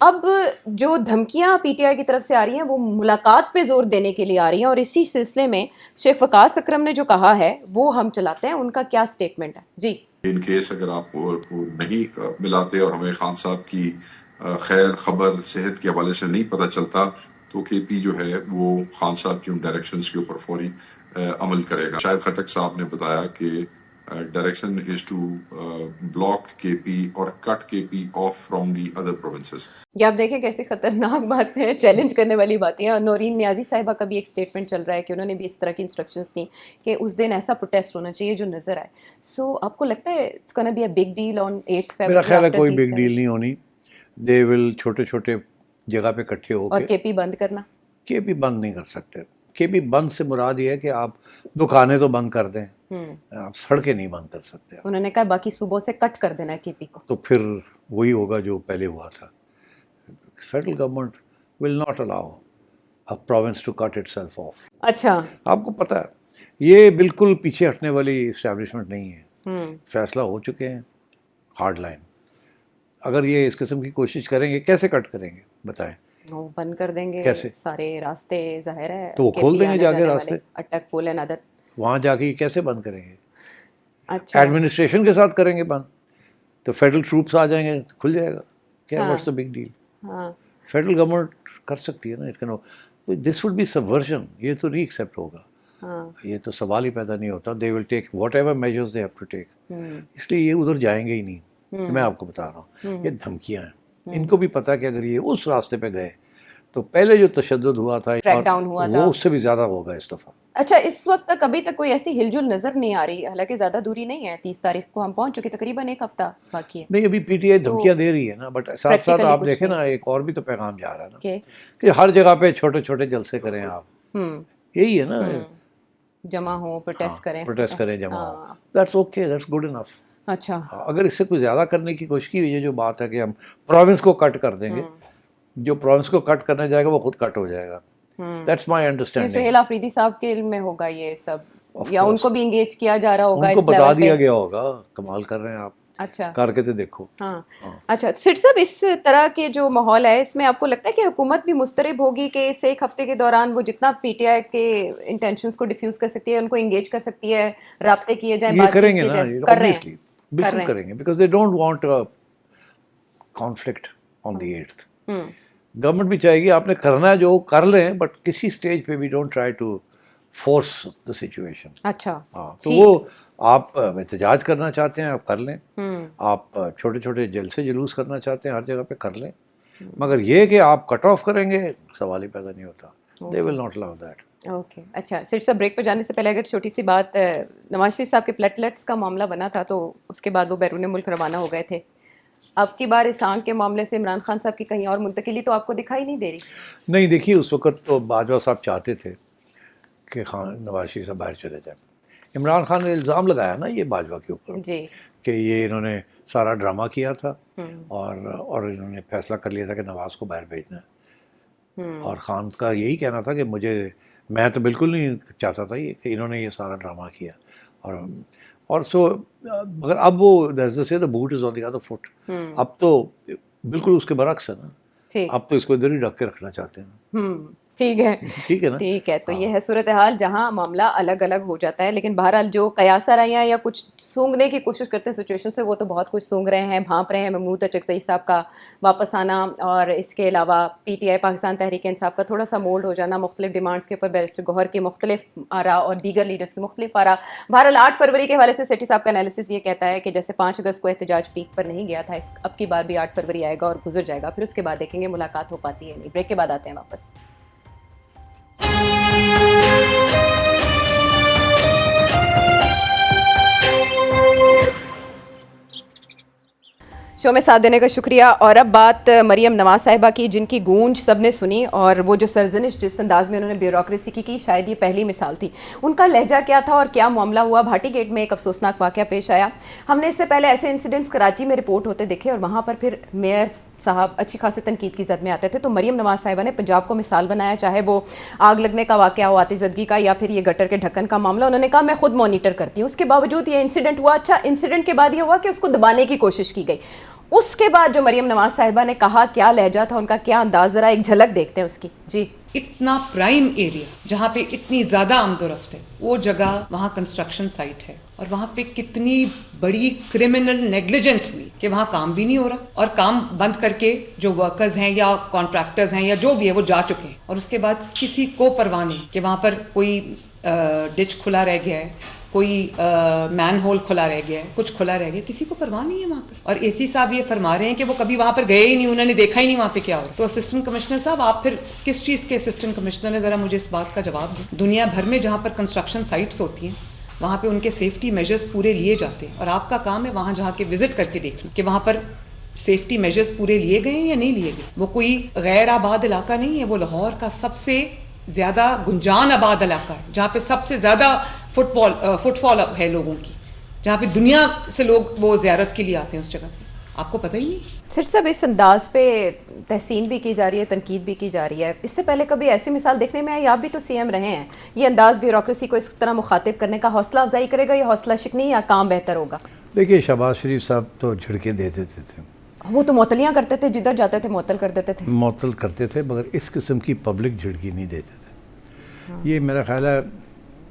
अब जो धमकियां पीटीआई की तरफ से आ रही हैं वो मुलाकात पे जोर देने के लिए आ रही हैं, और इसी सिलसिले में शेख वकास अकरम ने जो कहा है वो हम चलाते हैं। उनका क्या स्टेटमेंट है जी? इन केस अगर आप नहीं मिलाते और हमें खान साहब की खैर खबर सेहत के हवाले से नहीं पता चलता, तो केपी जो है वो खान साहब की उन डायरेक्शंस के ऊपर फौरी अमल करेगा। शायद खटक साहब ने बताया कि direction is to block KP और cut KP off from the other provinces. ये आप देखें कैसी खतरनाक बातें हैं, चैलेंज करने वाली बातें हैं। और नौरीन नियाजी साहिबा का भी एक स्टेटमेंट चल रहा है कि उन्होंने भी इस तरह की इंस्ट्रक्शंस दी कि उस दिन ऐसा प्रोटेस्ट होना चाहिए जो नजर आए। सो आपको लगता है it's gonna be a big deal on 8 फरवरी? मेरा ख्याल है कोई बिग डील नहीं होनी। दे विल छोटे छोटे जगह पे इकट्ठे होकर। और केपी बंद करना? केपी बंद नहीं कर सकते। केपी बंद से मुराद ये है कि आप दुकानें तो बंद कर दें, आप सड़कें नहीं बंद कर सकते। उन्होंने कहा बाकी सूबों से कट कर देना है केपी को। तो फिर वही होगा जो पहले हुआ था। Federal government will not allow a province to cut itself off. अच्छा, आपको पता है ये बिल्कुल पीछे हटने वाली इस्टेब्लिशमेंट नहीं है। फैसला हो चुके हैं, हार्ड लाइन। अगर ये इस किस्म की कोशिश करेंगे, कैसे कट करेंगे बताएं? वो बंद कर देंगे कैसे? सारे रास्ते, जाहिर है। तो वो खोल देंगे जाके रास्ते, अटक पुल एंड अदर। वहाँ जाके कैसे बंद करेंगे? अच्छा, एडमिनिस्ट्रेशन के साथ करेंगे बंद, तो फेडरल ट्रूप्स आ जाएंगे, खुल जाएगा। क्या what's the big deal? Federal government कर सकती है ना, इट कैन। तो दिस वुड बी सबवर्जन। ये तो नहीं एक्सेप्ट होगा। ये तो सवाल ही पैदा नहीं होता। They will take whatever measures they have to take. इसलिए ये उधर जाएंगे ही नहीं। मैं आपको बता रहा हूँ, ये धमकियाँ हैं। इनको भी पता कि अगर ये उस रास्ते पे गए तो पहले जो तशद्दुद हुआ था, क्रैकडाउन हुआ था, वो उससे भी ज़्यादा होगा इस दफ़ा। अच्छा, इस वक्त तक अभी तक कोई ऐसी हिलजुल नजर नहीं आ रही। हालांकि ज़्यादा दूरी नहीं है, 30 तारीख को हम पहुंच चुके, तकरीबन 1 हफ्ता बाकी है। नहीं, अभी पीटीआई धमकियाँ दे रही है ना, बट साथ साथ आप देखें ना, एक और भी तो पैगाम जा रहा है ना कि हर जगह पे छोटे छोटे जलसे करें आप। यही है ना, जमा हो, प्रोटेस्ट करें, जमा हो। That's okay, that's good enough. अच्छा, अगर इससे कुछ ज़्यादा करने की कोशिश की हुई है, जो बात है कि हम प्रोविंस को कट कर देंगे, जो प्रोविंस को कट करने जाएगा वो खुद कट हो जाएगा। That's my understanding. Suhail Afridi साहब के इल्म में होगा ये सब, या उनको भी एंगेज किया जा रहा होगा? उनको बता दिया गया होगा। कमाल कर रहे हैं आप। अच्छा, करके तो देखो। हाँ। अच्छा सिट साहब, इस तरह के जो माहौल है इसमें आपको लगता है कि हुकूमत भी मुस्तरब होगी कि इस 1 हफ्ते के दौरान वो जितना पीटीआई के इंटेंशंस को डिफ्यूज कर सकती है, उनको इंगेज कर सकती है, राब्ते किए जाए, बातचीत की जाए? कर रहे हैं, बिल्कुल करेंगे, because they don't want a conflict on the 8th। Government भी चाहेगी आपने करना है जो कर लें, बट किसी स्टेज पे भी don't try to force the situation. अच्छा, हाँ, तो वो आप एहतजाज करना चाहते हैं आप कर लें, आप छोटे छोटे जलसे जुलूस करना चाहते हैं हर जगह पे कर लें, मगर ये कि आप कट ऑफ करेंगे, सवाल ही पैदा नहीं होता। They will not allow that. Okay अच्छा सिर साहब, ब्रेक पर जाने से पहले अगर छोटी सी बात, नवाज शरीफ साहब के प्लेटलेट्स का मामला बना था तो उसके बाद वो बैरून मुल्क रवाना हो गए थे। अब की बार इस आंख के मामले से इमरान खान साहब की कहीं और मुंतकिली तो आपको दिखाई नहीं दे रही? नहीं, देखिए उस वक्त तो बाजवा साहब चाहते थे कि नवाज शरीफ साहब बाहर चले जाए। इमरान खान ने इल्ज़ाम लगाया ना ये बाजवा के ऊपर जी कि ये इन्होंने सारा ड्रामा किया था और इन्होंने फैसला कर लिया था कि नवाज को बाहर भेजना है। और ख़ान का यही कहना था कि मैं तो बिल्कुल नहीं चाहता था ये कि इन्होंने ये सारा ड्रामा किया। और सो मगर अब वो से the boot is on the other foot. अब तो बिल्कुल उसके बरक्स है ना, ठीक अब तो इसको इधर ही ढक के रखना चाहते हैं। ठीक है ठीक है ना। ठीक है, तो ये है सूरत हाल जहाँ मामला अलग अलग हो जाता है। लेकिन बहरहाल जो कयासा रहियाँ या कुछ सूंघने की कोशिश करते हैं सिचुएशन से, वो तो बहुत कुछ सूंघ रहे हैं, भांप रहे हैं। महमूद अचकज़ई साहब का वापस आना और इसके अलावा PTI पाकिस्तान तहरीक इंसाफ का थोड़ा सा मोल्ड हो जाना, मुख्तलिफ डिमांड्स के ऊपर बैरिस्टर गौहर की मुख्तलिफ आरा और दीगर लीडर्स की मुख्तलिफ आरा। बहरहाल 8 फरवरी के हवाले से सेठी साहब का एनालिसिस ये कहता है कि जैसे 5 अगस्त को एहतजाज पीक पर नहीं गया था, अब की बार भी 8 फरवरी आएगा और गुजर जाएगा। फिर उसके बाद देखेंगे मुलाकात हो पाती है नहीं। ब्रेक के बाद आते हैं वापस। शो में साथ देने का शुक्रिया। और अब बात मरियम नवाज साहिबा की, जिनकी गूंज सबने सुनी और वो जो सरजनिश जिस अंदाज में उन्होंने ब्यूरोक्रेसी की शायद ये पहली मिसाल थी। उनका लहजा क्या था और क्या मामला हुआ? भाटी गेट में एक अफसोसनाक वाक़या पेश आया। हमने इससे पहले ऐसे इंसिडेंट्स कराची में रिपोर्ट होते देखे और वहाँ पर फिर मेयर साहब अच्छी खासी तनकीद की जद में आते थे। तो मरियम नवाज साहिबा ने पंजाब को मिसाल बनाया, चाहे वो आग लगने का वाक़या हो, आतिशज़दगी का, या फिर ये गटर के ढक्कन का मामला। उन्होंने कहा मैं खुद मॉनिटर करती हूँ, उसके बावजूद ये इंसिडेंट हुआ। अच्छा, इंसिडेंट के बाद ये हुआ कि उसको दबाने की कोशिश की गई। उसके बाद जो मरियम नवाज साहिबा ने कहा, क्या लहजा था उनका, क्या अंदाज, जरा एक झलक देखते हैं उसकी। जी, इतना प्राइम एरिया जहाँ पे इतनी ज़्यादा आमदोरफ्त है, वो जगह वहाँ कंस्ट्रक्शन साइट है और वहाँ पे कितनी बड़ी क्रिमिनल नेग्लिजेंस हुई कि वहाँ काम भी नहीं हो रहा और काम बंद करके जो वर्कर्स हैं या कॉन्ट्रैक्टर्स हैं या जो भी है वो जा चुके हैं। और उसके बाद किसी को परवाह नहीं कि वहाँ पर कोई डिच खुला रह गया है, कोई मैन होल खुला रह गया है, कुछ खुला रह गया, किसी को परवाह नहीं है वहाँ पर। और एसी साहब ये फरमा रहे हैं कि वो कभी वहाँ पर गए ही नहीं, उन्होंने देखा ही नहीं वहाँ पे क्या हो रहा है। तो असिस्टेंट कमिश्नर साहब, आप फिर किस चीज़ के असिस्टेंट कमिश्नर है, ज़रा मुझे इस बात का जवाब दें। दुनिया भर में जहाँ पर कंस्ट्रक्शन साइट्स होती हैं वहाँ पे उनके सेफ्टी मेजर्स पूरे लिए जाते हैं और आपका काम है वहाँ जहाँ के विजिट करके देखना कि वहाँ पर सेफ्टी मेजर्स पूरे लिए गए हैं या नहीं लिए गए। वो कोई गैर आबाद इलाका नहीं है, वो लाहौर का सबसे ज़्यादा गुंजान आबाद इलाका है, जहाँ पे सबसे ज़्यादा फुटफॉल है लोगों की, जहाँ पे दुनिया से लोग वो ज़ियारत के लिए आते हैं उस जगह पे। आपको पता ही नहीं। सिर्फ सब इस अंदाज पे तहसीन भी की जा रही है, तनकीद भी की जा रही है। इससे पहले कभी ऐसी मिसाल देखने में आई? आप भी तो CM रहे हैं। ये अंदाज ब्यूरोक्रेसी को इस तरह मुखातिब करने का हौसला अफजाई करेगा या हौसला शिकनी, या काम बेहतर होगा? देखिए, शहबाज शरीफ साहब तो झिड़के दे देते थे, वो तो मुअत्तलियाँ करते थे, जिधर जाते थे मुअत्तल कर देते थे। मुअत्तल करते थे, मगर इस किस्म की पब्लिक झिड़की नहीं देते थे। ये मेरा ख्याल है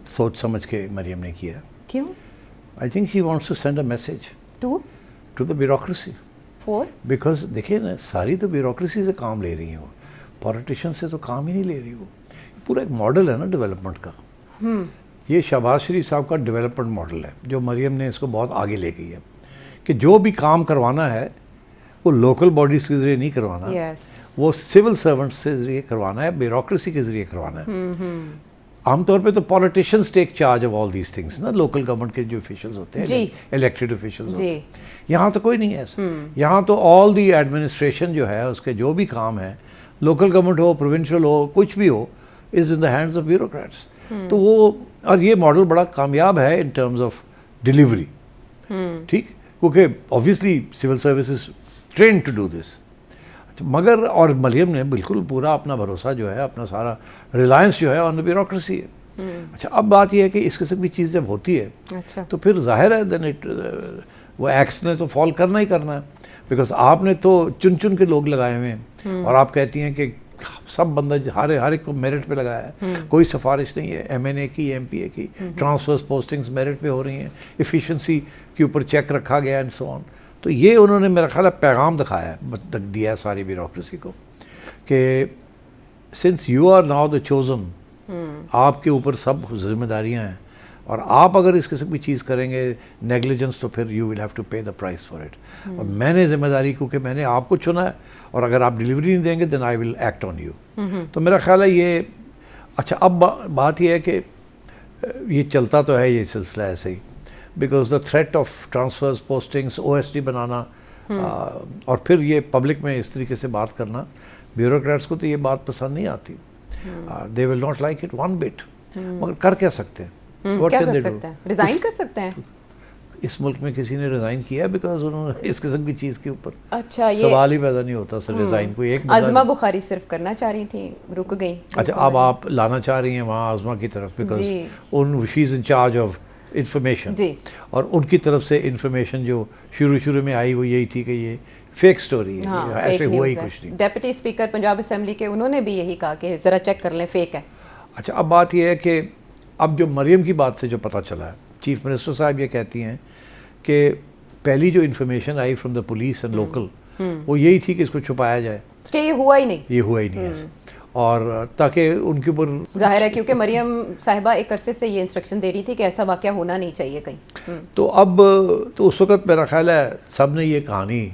सोच समझ के मरियम ने किया। क्यों? I think she wants to send a message to the bureaucracy. For because देखिए ना, सारी तो ब्यूरोक्रेसी से काम ले रही हैं, वो पॉलिटिशियन से तो काम ही नहीं ले रही। वो पूरा एक मॉडल है ना डेवलपमेंट का। ये शहबाज शरीफ साहब का डेवलपमेंट मॉडल है जो मरियम ने इसको बहुत आगे ले गई है कि जो भी काम करवाना है वो लोकल बॉडीज़ के ज़रिए नहीं करवाना, वो सिविल सर्वेंट्स से ज़रिए करवाना है, ब्यूरोक्रेसी के ज़रिए करवाना है। आमतौर पे तो politicians take charge of all these things ना, लोकल गवर्नमेंट के जो ऑफिशियल्स होते हैं, इलेक्टेड ऑफिशियल्स होते हैं। यहाँ तो कोई नहीं है ऐसा। यहाँ तो ऑल दी एडमिनिस्ट्रेशन जो है, उसके जो भी काम है, लोकल गवर्नमेंट हो, प्रोविंशियल हो, कुछ भी हो, is in the hands of bureaucrats. तो वो, और ये मॉडल बड़ा कामयाब है इन टर्म्स ऑफ डिलीवरी, ठीक, क्योंकि obviously civil services train to do this. मगर और मरियम ने बिल्कुल पूरा अपना भरोसा जो है, अपना सारा रिलायंस जो है ऑन द ब्यूरोक्रेसी है। अच्छा, अब बात यह है कि इस किस्म की चीज़ जब होती है, अच्छा, तो फिर जाहिर है देन वो एक्स ने तो फॉल करना ही करना है। बिकॉज आपने तो चुन चुन के लोग लगाए हुए हैं और आप कहती हैं कि सब बंदा हर एक को मेरिट पे लगाया है, कोई सिफारिश नहीं है, MNA की, MPA की, ट्रांसफर्स पोस्टिंग्स मेरिट पे हो रही हैं, एफिशिएंसी के ऊपर चेक रखा गया एंड सो ऑन। तो ये उन्होंने मेरा ख्याल है पैगाम दिखाया है, दिया है सारी ब्यूरोक्रेसी को कि since you are now the chosen, आपके ऊपर सब जिम्मेदारियां हैं और आप अगर इस किस्म की चीज़ करेंगे नेग्लिजेंस, तो फिर यू विल हैव टू पे द प्राइस फॉर इट। और मैंने जिम्मेदारी, क्योंकि मैंने आपको चुना है, और अगर आप डिलीवरी नहीं देंगे then I will act on you. तो मेरा ख्याल है ये अच्छा। अब बात यह है कि ये चलता तो है ये सिलसिला ऐसे ही, because the threat of transfers, postings, OSD बनाना, और फिर ये पब्लिक में इस तरीके से बात करना, ब्यूरोक्रेट्स को तो ये बात पसंद नहीं आती। They will not like it one bit. मगर कर क्या सकते हैं? What क्या can कर they do? सकते हैं? रिजाइन कर सकते हैं? इस मुल्क में किसी ने रिज़ाइन किया है बिकॉज उन्होंने इस किस्म की चीज़ के ऊपर अच्छा, ये सवाल ही पैदा नहीं होता सर। रिज़ाइन कोई एक आज़मा बुखारी सिर्फ करना चाह रही थी, रुक गई। अच्छा, अब आप लाना चाह रही हैं वहाँ आज़मा की तरफ, बिकॉज उन she is in charge of information, और उनकी तरफ से इंफॉर्मेशन जो शुरू में आई वो यही थी कि ये फेक स्टोरी है। हाँ, ऐसे हुआ ही कुछ नहीं। डेप्यूटी स्पीकर पंजाब असेंबली के उन्होंने भी यही कहा कि ज़रा चेक कर लें, फेक है। अच्छा, अब बात यह है कि अब जो मरियम की बात से जो पता चला है, चीफ मिनिस्टर साहब ये कहती हैं कि पहली जो information I from the police and local, वो यही थी कि इसको छुपाया जाए, कि ये हुआ ही नहीं। ये हुआ ही नहीं ऐसे, और ताकि उनके ऊपर जाहिर है, क्योंकि मरियम साहिबा एक अरसे से ये इंस्ट्रक्शन दे रही थी कि ऐसा वाक़या होना नहीं चाहिए कहीं। तो अब तो उस वक़्त मेरा ख्याल है सब ने ये कहानी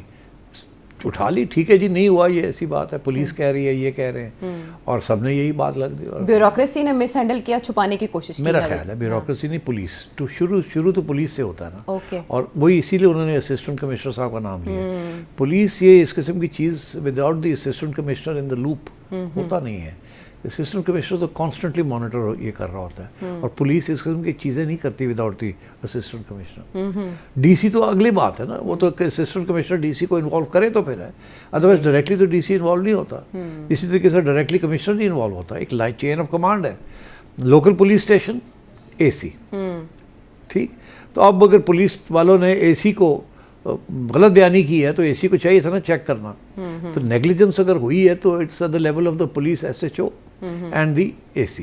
उठा ली, ठीक है जी नहीं हुआ, ये ऐसी बात है, पुलिस कह रही है, ये कह रहे हैं, और सबने यही बात लग दी। और ब्यूरोक्रेसी ने मिस हैंडल किया, छुपाने की कोशिश की। मेरा ख्याल है ब्यूरोक्रेसी नहीं, पुलिस तो शुरू तो पुलिस से होता है ना। ओके। और वही इसीलिए उन्होंने असिस्टेंट कमिश्नर साहब का नाम लिया। पुलिस ये इस किस्म की चीज़ without the assistant commissioner in the loop होता नहीं है। असिस्टेंट कमिश्नर तो कॉन्स्टेंटली मॉनिटर ये कर रहा होता है, और पुलिस इस किस्म की चीज़ें नहीं करती without the assistant commissioner. DC तो अगली बात है ना, वो तो असिस्टेंट कमिश्नर डीसी को इन्वॉल्व करे तो फिर है, अदरवाइज डायरेक्टली तो डीसी इन्वॉल्व नहीं होता। इसी तरीके से डायरेक्टली कमिश्नर नहीं इन्वॉल्व होता, एक लाइट चेन ऑफ कमांड है। लोकल पुलिस स्टेशन AC, ठीक। तो अब अगर पुलिस वालों ने AC को गलत बयानी की है तो AC को चाहिए था ना चेक करना। तो नेग्लिजेंस अगर हुई है तो it's at the level of the police SHO and the AC।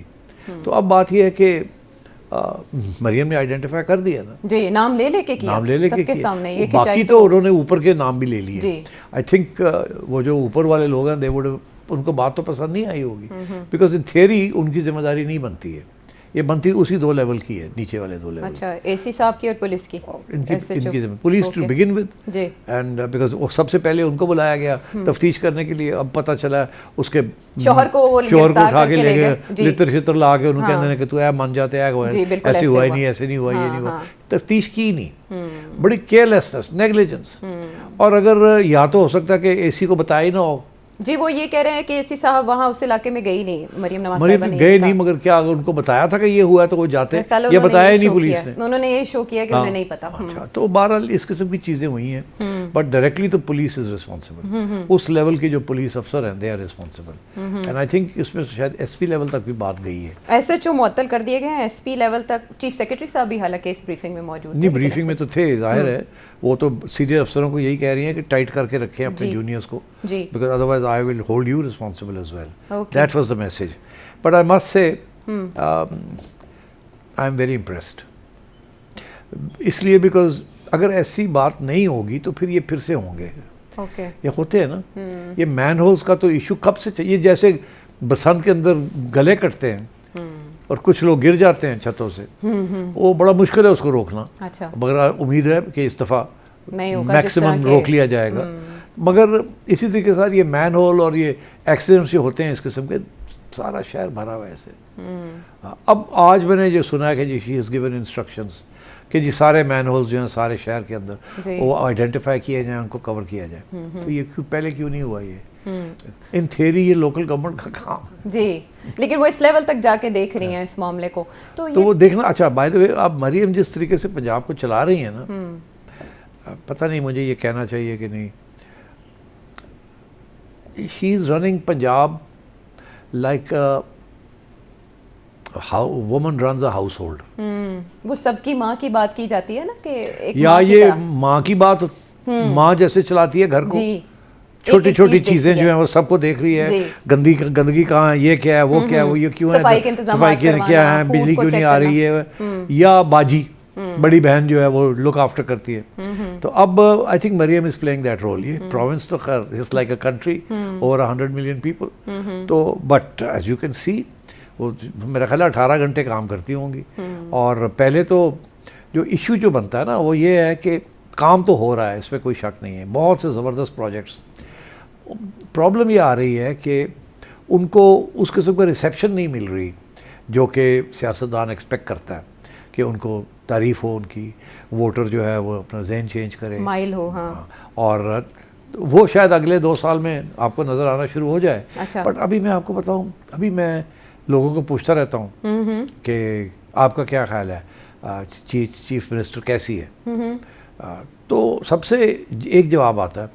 तो अब बात यह है कि मरियम ने आइडेंटिफाई कर दिया ना जी, नाम ले लेके किया, नाम ले लेके सबके किया। सामने ये बाकी तो उन्होंने ऊपर के नाम भी ले लिए। जी। आई थिंक वो जो ऊपर वाले लोग हैं दे वुड, उनको बात तो पसंद नहीं आई होगी, बिकॉज इन थियरी उनकी जिम्मेदारी नहीं बनती है, ये बनती उसी 2 लेवल की है, नीचे वाले 2 लेवल। अच्छा, AC साहब की और पुलिस की, इनकी पुलिस टू बिगिन विद, जी, एंड बिकॉज सबसे पहले उनको बुलाया गया तफ्तीश करने के लिए। अब पता चला उसके शोहर को उठा के ले गए, लितर शितर ला के उन्होंने कहने कि तू ऐ मान जाते ऐसे हुआ ही नहीं, ऐसे नहीं हुआ, ये नहीं हुआ, तफ्तीश की नहीं। बड़ी केयरलेसनेस, नेग्लिजेंस। और अगर या तो हो सकता है कि AC को बताया ही ना हो। जी, वो ये कह रहे हैं कि AC साहब वहाँ उस इलाके में गई नहीं, मरियम नवाज मरियम साहिबा गए नहीं, मगर क्या अगर उनको बताया था कि ये हुआ तो वो जाते, ये बताया ही नहीं पुलिस ने। उन्होंने ये शो किया कि उन्हें नहीं पता। अच्छा, तो बहरहाल इस किस्म की चीज़ें हुई हैं, बट डायरेक्टली तो पुलिस इज़ रिस्पॉन्सिबल। उस लेवल के जो पुलिस अफसर हैं they are responsible, and I think इसमें शायद SP लेवल तक भी बात गई है। SHO मुअत्तल कर दिए गए हैं, SP लेवल तक। चीफ सेक्रेटरी साहब भी हालांकि इस ब्रीफिंग में मौजूद थे। नहीं, ब्रीफिंग में तो थे, जाहिर है वो तो सीनियर अफसरों को यही कह रही हैं कि टाइट करके रखें अपने जूनियर्स को, because otherwise I will hold you responsible as well. That was the message. But I must say, I am very impressed. इसलिए because अगर ऐसी बात नहीं होगी तो फिर ये फिर से होंगे। Okay. ये होते हैं ना, ये मैन होल्स का तो इशू कब से चाहिए, जैसे बसंत के अंदर गले कटते हैं और कुछ लोग गिर जाते हैं छतों से, वो बड़ा मुश्किल है उसको रोकना। अच्छा। मगर उम्मीद है कि इस दफ़ा नहीं होगा, मैक्सिमम रोक लिया जाएगा। मगर इसी तरीके के साथ ये मैन होल और ये एक्सीडेंट्स जो होते हैं इस किस्म के, सारा शहर भरा हुआ है ऐसे। अब आज मैंने जो सुना है कि जी शी इज़ गिवन इंस्ट्रक्शंस कि जी सारे मैन होल्स जो हैं सारे शहर के अंदर वो आइडेंटिफाई किए जाएँ, उनको कवर किया जाए। तो ये पहले क्यों नहीं हुआ ये? इन थियरी ये लोकल गवर्नमेंट का काम है जी, लेकिन वो इस लेवल तक जाके देख रही हैं इस मामले को, तो वो देखना। अच्छा, बाय द वे, अब मरियम जिस तरीके से पंजाब को चला रही हैं ना, पता नहीं मुझे ये कहना चाहिए कि नहीं, she is running Punjab like a woman runs a household. वो सबकी माँ की बात की जाती है ना कि एक या ये माँ की बात, माँ जैसे चलाती है घर को, छोटी छोटी चीजें जो हैं वो सबको देख रही है, गंदगी कहाँ है, ये क्या है, वो क्या है, वो ये क्यों है, सफाई के क्या है, बिजली क्यों नहीं आ रही है, या बाजी बड़ी बहन जो है वो लुक आफ्टर करती है। तो अब I think Maryam is playing that role. ये प्रोविंस तो खैर it's like a country over 100 million people, तो but as you can see वो मेरा ख्याल है 18 घंटे काम करती होंगी। और पहले तो जो इशू जो बनता है ना वो ये है कि काम तो हो रहा है, इसमें कोई शक नहीं है, बहुत से ज़बरदस्त प्रोजेक्ट्स। प्रॉब्लम ये आ रही है कि उनको उस किस्म का रिसेप्शन नहीं मिल रही जो कि सियासतदान एक्सपेक्ट करता है कि उनको तारीफ़ हो उनकी, वोटर जो है वो अपना जहन चेंज करे, माइल हो। हाँ। और वो शायद अगले 2 साल में आपको नज़र आना शुरू हो जाए। अच्छा। बट अभी मैं आपको बताऊं, अभी मैं लोगों को पूछता रहता हूं कि आपका क्या ख्याल है, चीफ मिनिस्टर कैसी है, तो सबसे एक जवाब आता है,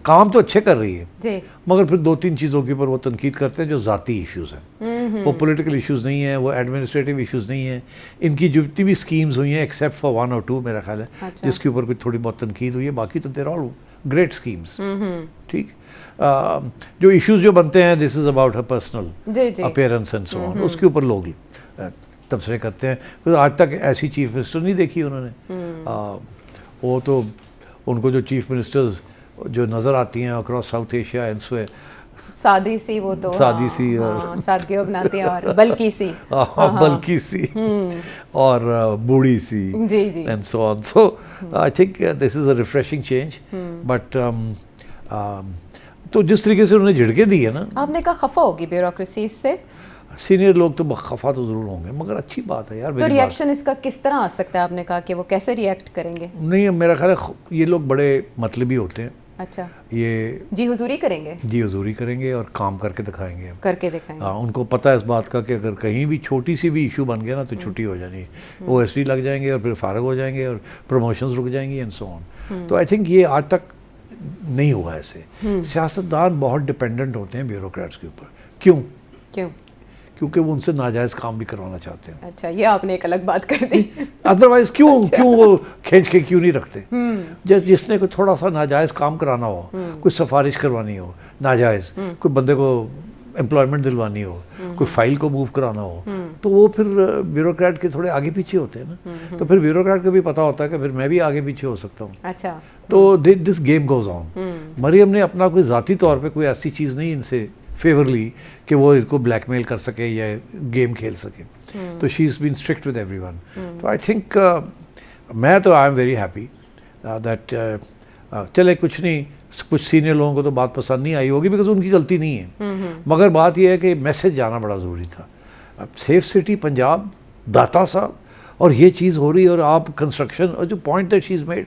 काम तो अच्छे कर रही है जी। मगर फिर 2-3 चीज़ों के ऊपर वो तनकीद करते हैं जो ज़ाती इश्यूज़ हैं। वो पॉलिटिकल इश्यूज़ नहीं है, वो एडमिनिस्ट्रेटिव इश्यूज़ नहीं है। इनकी जितनी भी स्कीम्स हुई हैं एक्सेप्ट फॉर 1 और 2 मेरा ख्याल है, अच्छा। जिसके ऊपर कोई थोड़ी बहुत तनकीद हुई है, बाकी तो देयर ऑल ग्रेट स्कीम्स। ठीक। जो इश्यूज़ जो बनते हैं, this is about her personal appearance and so on, उसके ऊपर लोग तबसरे करते हैं। तो आज तक ऐसी चीफ मिनिस्टर नहीं देखी उन्होंने। वो तो उनको जो चीफ मिनिस्टर्स जो नज़र आती हैं across south Asia and so, सादी सी, वो तो सादी सी, सादगी अपनाती हैं, और बल्कि सी, बल्कि सी और बूढ़ी सी, जी जी, and so on. So I think this is a refreshing change. But तो जिस तरीके से उन्होंने झिड़के दी है ना, आपने कहा खफा होगी ब्यूरोक्रेसी से, सीनियर लोग तो खफा तो ज़रूर होंगे, मगर अच्छी बात है यार। तो रिएक्शन इसका किस तरह आ सकता है, आपने कहा कि वो कैसे रिएक्ट करेंगे? नहीं, मेरा ख्याल है ये लोग बड़े मतलबी होते हैं। अच्छा। ये जी हुजूरी करेंगे, जी हुजूरी करेंगे और काम करके दिखाएंगे, करके दिखाएंगे। हाँ, उनको पता है इस बात का कि अगर कहीं भी छोटी सी भी इशू बन गया ना तो छुट्टी हो जानी है, वो OSD लग जाएंगे और फिर फारग हो जाएंगे और प्रमोशंस रुक जाएंगी एंड सो ऑन। तो आई थिंक ये आज तक नहीं हुआ ऐसे। सियासतदान बहुत डिपेंडेंट होते हैं ब्यूरोक्रेट्स के ऊपर। क्यों? क्योंकि वो उनसे नाजायज़ काम भी करवाना चाहते हैं। अच्छा, ये आपने एक अलग बात कर दी। अदरवाइज क्यों वो खींच के क्यों नहीं रखते? जिसने कोई थोड़ा सा नाजायज़ काम कराना हो, कोई सिफारिश करवानी हो नाजायज़, कोई बंदे को एम्प्लॉयमेंट दिलवानी हो, कोई फाइल को मूव कराना हो, तो वो फिर ब्यूरोक्रेट के थोड़े आगे पीछे होते हैं ना। तो फिर ब्यूरोक्रेट को भी पता होता है कि फिर मैं भी आगे पीछे हो सकता हूँ। अच्छा। तो this game goes on. Maryam ने अपना कोई ज़ाती तौर पर कोई ऐसी चीज़ नहीं इनसे फेवरली कि वो इनको ब्लैकमेल कर सके या गेम खेल सके। तो she is been strict with everyone. तो आई थिंक मैं तो I am very happy that चले कुछ नहीं, कुछ सीनियर लोगों को तो बात पसंद नहीं आई होगी बिकॉज उनकी गलती नहीं है, मगर बात यह है कि मैसेज जाना बड़ा ज़रूरी था। अब सेफ सिटी पंजाब, दाता साहब, और ये चीज़ हो रही है, और आप कंस्ट्रक्शन, और जो point that she is made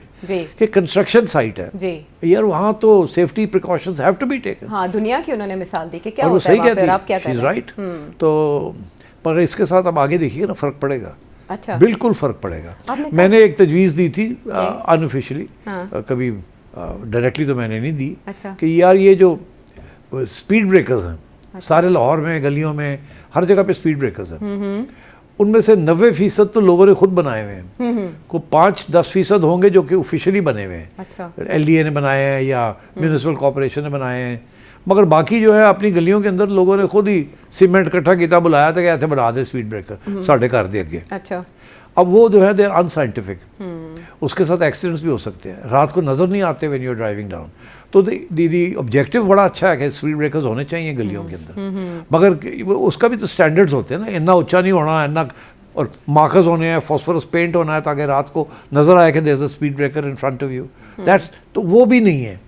कि कंस्ट्रक्शन साइट है जी यार, वहाँ तो safety precautions have to be taken. हाँ, दुनिया की उन्होंने मिसाल दी कि क्या और होता है वहाँ पे, आप क्या शी इज़ राइट। तो पर इसके साथ अब आगे देखिए ना, फ़र्क पड़ेगा। अच्छा, बिल्कुल फ़र्क पड़ेगा। मैंने एक तजवीज़ दी थी अनऑफिशियली, कभी डायरेक्टली तो मैंने नहीं दी। अच्छा। कि यार ये जो स्पीड ब्रेकर्स हैं सारे लाहौर में, गलियों में, हर जगह पे स्पीड ब्रेकर्स हैं, उनमें से 90% तो लोगों ने खुद बनाए हुए हैं। को 5-10% होंगे जो कि ऑफिशियली बने हुए हैं। अच्छा। LDA ने बनाए हैं या म्यूनिसिपल कॉर्पोरेशन ने बनाए हैं, मगर बाकी जो है अपनी गलियों के अंदर लोगों ने खुद ही सीमेंट इकट्ठा किया, बुलाया था कि ऐसे बना दे स्पीड ब्रेकर साढ़े घर दे अगे। अच्छा। अब वो जो है दे आर अनसाइंटिफिक, उसके साथ एक्सीडेंट्स भी हो सकते हैं, रात को नज़र नहीं आते when you are driving down. तो दी ऑब्जेक्टिव बड़ा अच्छा है कि स्पीड ब्रेकर्स होने चाहिए गलियों के अंदर, मगर उसका भी तो स्टैंडर्ड्स होते हैं ना, इतना ऊंचा नहीं होना, इतना, और मार्कर्स होने हैं, फॉस्फोरस पेंट होना है ताकि रात को नज़र आए कि there is a speed breaker in front of you, that's, तो वो भी नहीं है।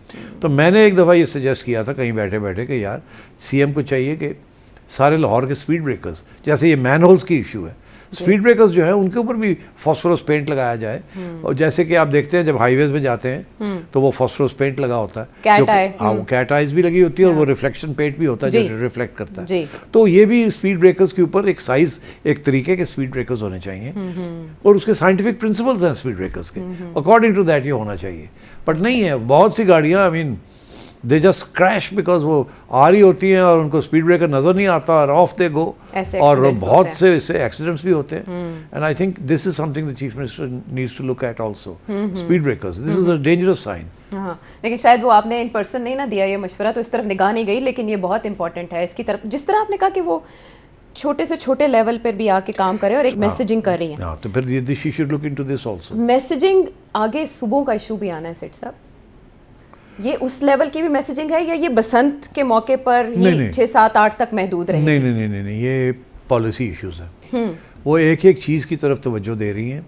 तो मैंने एक दफ़ा ये सजेस्ट किया था कहीं बैठे बैठे कि यार CM को चाहिए कि सारे लाहौर के स्पीड ब्रेकर्स, जैसे ये मैन होल्स की इशू है, स्पीड ब्रेकर्स जो है उनके ऊपर भी फॉस्फोरस पेंट लगाया जाए। और जैसे कि आप देखते हैं जब हाईवेज में जाते हैं तो वो फॉस्फोरस पेंट लगा होता है, कैट आई, हाँ, वो कैट आइज भी लगी होती है, और वो रिफ्लेक्शन पेंट भी होता है जो रिफ्लेक्ट करता जी। है। तो ये भी स्पीड ब्रेकर्स के ऊपर एक साइज, एक तरीके के स्पीड ब्रेकर्स होने चाहिए, और उसके साइंटिफिक प्रिंसिपल्स हैं स्पीड ब्रेकर्स के, अकॉर्डिंग टू दैट ये होना चाहिए। बट नहीं है, बहुत सी गाड़ियाँ, I mean they just crash because वो आ रही होती हैं और उनको स्पीड ब्रेकर नज़र नहीं आता और ऑफ दे गो, और बहुत से इससे एक्सीडेंट्स भी होते हैं। And I think this is something the chief minister needs to look at also, speed breakers, this is a dangerous sign. हाँ, लेकिन शायद वो आपने इन पर्सन नहीं ना दिया ये मशवरा, तो इस तरफ निगाह नहीं गई, लेकिन ये बहुत इंपॉर्टेंट है इसकी तरफ। जिस तरह आपने कहा कि वो छोटे से छोटे लेवल पर भी आके काम करे और एक मैसेजिंग कर रही है, तो फिर she should look into this also. Messaging आगे सुबह का इशू भी आना है सेठ साहब, ये उस लेवल की भी मैसेजिंग है या ये बसंत के मौके पर ही 6, 7, 8 तक महदूद रहे? नहीं, ये पॉलिसी इश्यूज हैं। वो एक एक चीज़ की तरफ तवज्जो दे रही हैं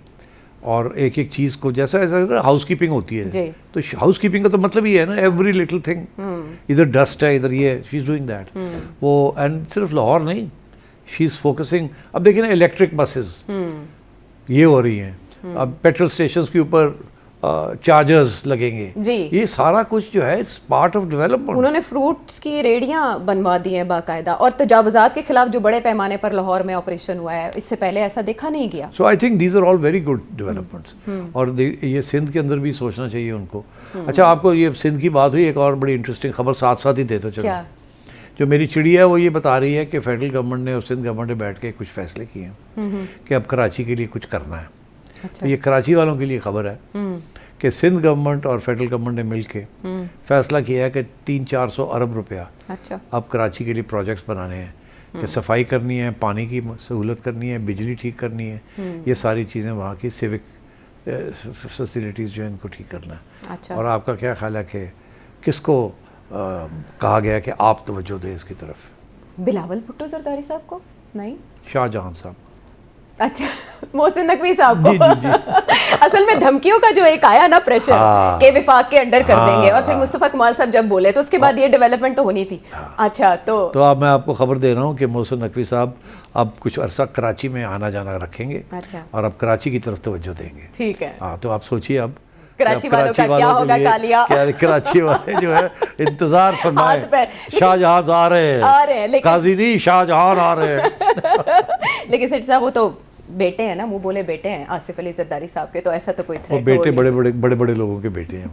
और एक एक चीज़ को जैसा ऐसा हाउस कीपिंग होती है, तो हाउस कीपिंग का तो मतलब ही है ना, एवरी लिटिल थिंग, इधर डस्ट है, इधर ये, शी इज़ डूइंग दैट। वो एंड सिर्फ लाहौर नहीं, शी इज़ फोकसिंग। अब देखिए ना, इलेक्ट्रिक बसेस ये हो रही हैं, अब पेट्रोल स्टेशन के ऊपर चार्जर्स लगेंगे जी। ये सारा कुछ जो है इट्स पार्ट ऑफ डेवलपमेंट। उन्होंने फ्रूट्स की रेडियां बनवा दी हैं बाकायदा, और तजावुजात के खिलाफ जो बड़े पैमाने पर लाहौर में ऑपरेशन हुआ है, इससे पहले ऐसा देखा नहीं गया। So I think these are all very good developments. और ये सिंध के अंदर भी सोचना चाहिए उनको। अच्छा, आपको ये सिंध की बात हुई, एक और बड़ी इंटरेस्टिंग खबर साथ साथ ही देता चलो। जो मेरी चिड़ी है वो ये बता रही है कि फेडरल गवर्नमेंट ने और सिंध गवर्नमेंट ने बैठ के कुछ फैसले किए हैं कि अब कराची के लिए कुछ करना है। अच्छा। तो ये कराची वालों के लिए खबर है कि सिंध गवर्नमेंट और फेडरल गवर्नमेंट ने मिलके फैसला किया है कि 300-400 अरब रुपया अच्छा अब कराची के लिए प्रोजेक्ट्स बनाने हैं, कि सफाई करनी है, पानी की सहूलत करनी है, बिजली ठीक करनी है, ये सारी चीज़ें वहाँ की सिविक फैसिलिटीज़ जो है इनको ठीक करना है। अच्छा। और आपका क्या ख्याल है कि किसको कहा गया कि आप तवज्जो दें इसकी तरफ? बिलावल भुट्टो जरदारी साहब को नहीं, शाहजहां साहब। अच्छा, मोहसिन नकवी साहब को। जी जी जी। असल में धमकियों का जो एक आया ना प्रेशर के विफाक के अंडर कर देंगे, और फिर मुस्तफ़ा कमाल साहब जब बोले तो उसके बाद ये डेवलपमेंट तो होनी थी। अच्छा, तो अब मैं आपको खबर दे रहा हूँ कि मोहसिन नकवी साहब अब कुछ अरसा कराची में आना जाना रखेंगे। अच्छा। और अब कराची की तरफ तवज्जो देंगे। ठीक है। हाँ, तो आप सोचिए अब कराची वालों का क्या होगा कालिया। कराची वाले जो है इंतजार फरमाए, शाहजहां आ रहे हैं, काजी नहीं शाहजहां आ रहे हैं। लेकिन सेठ साहब वो तो बेटे हैं ना, मुंह बोले बेटे हैं आसिफ अली जरदारी साहब के, तो ऐसा तो कोई वो बेटे बड़े बड़े लोगों के बेटे हैं।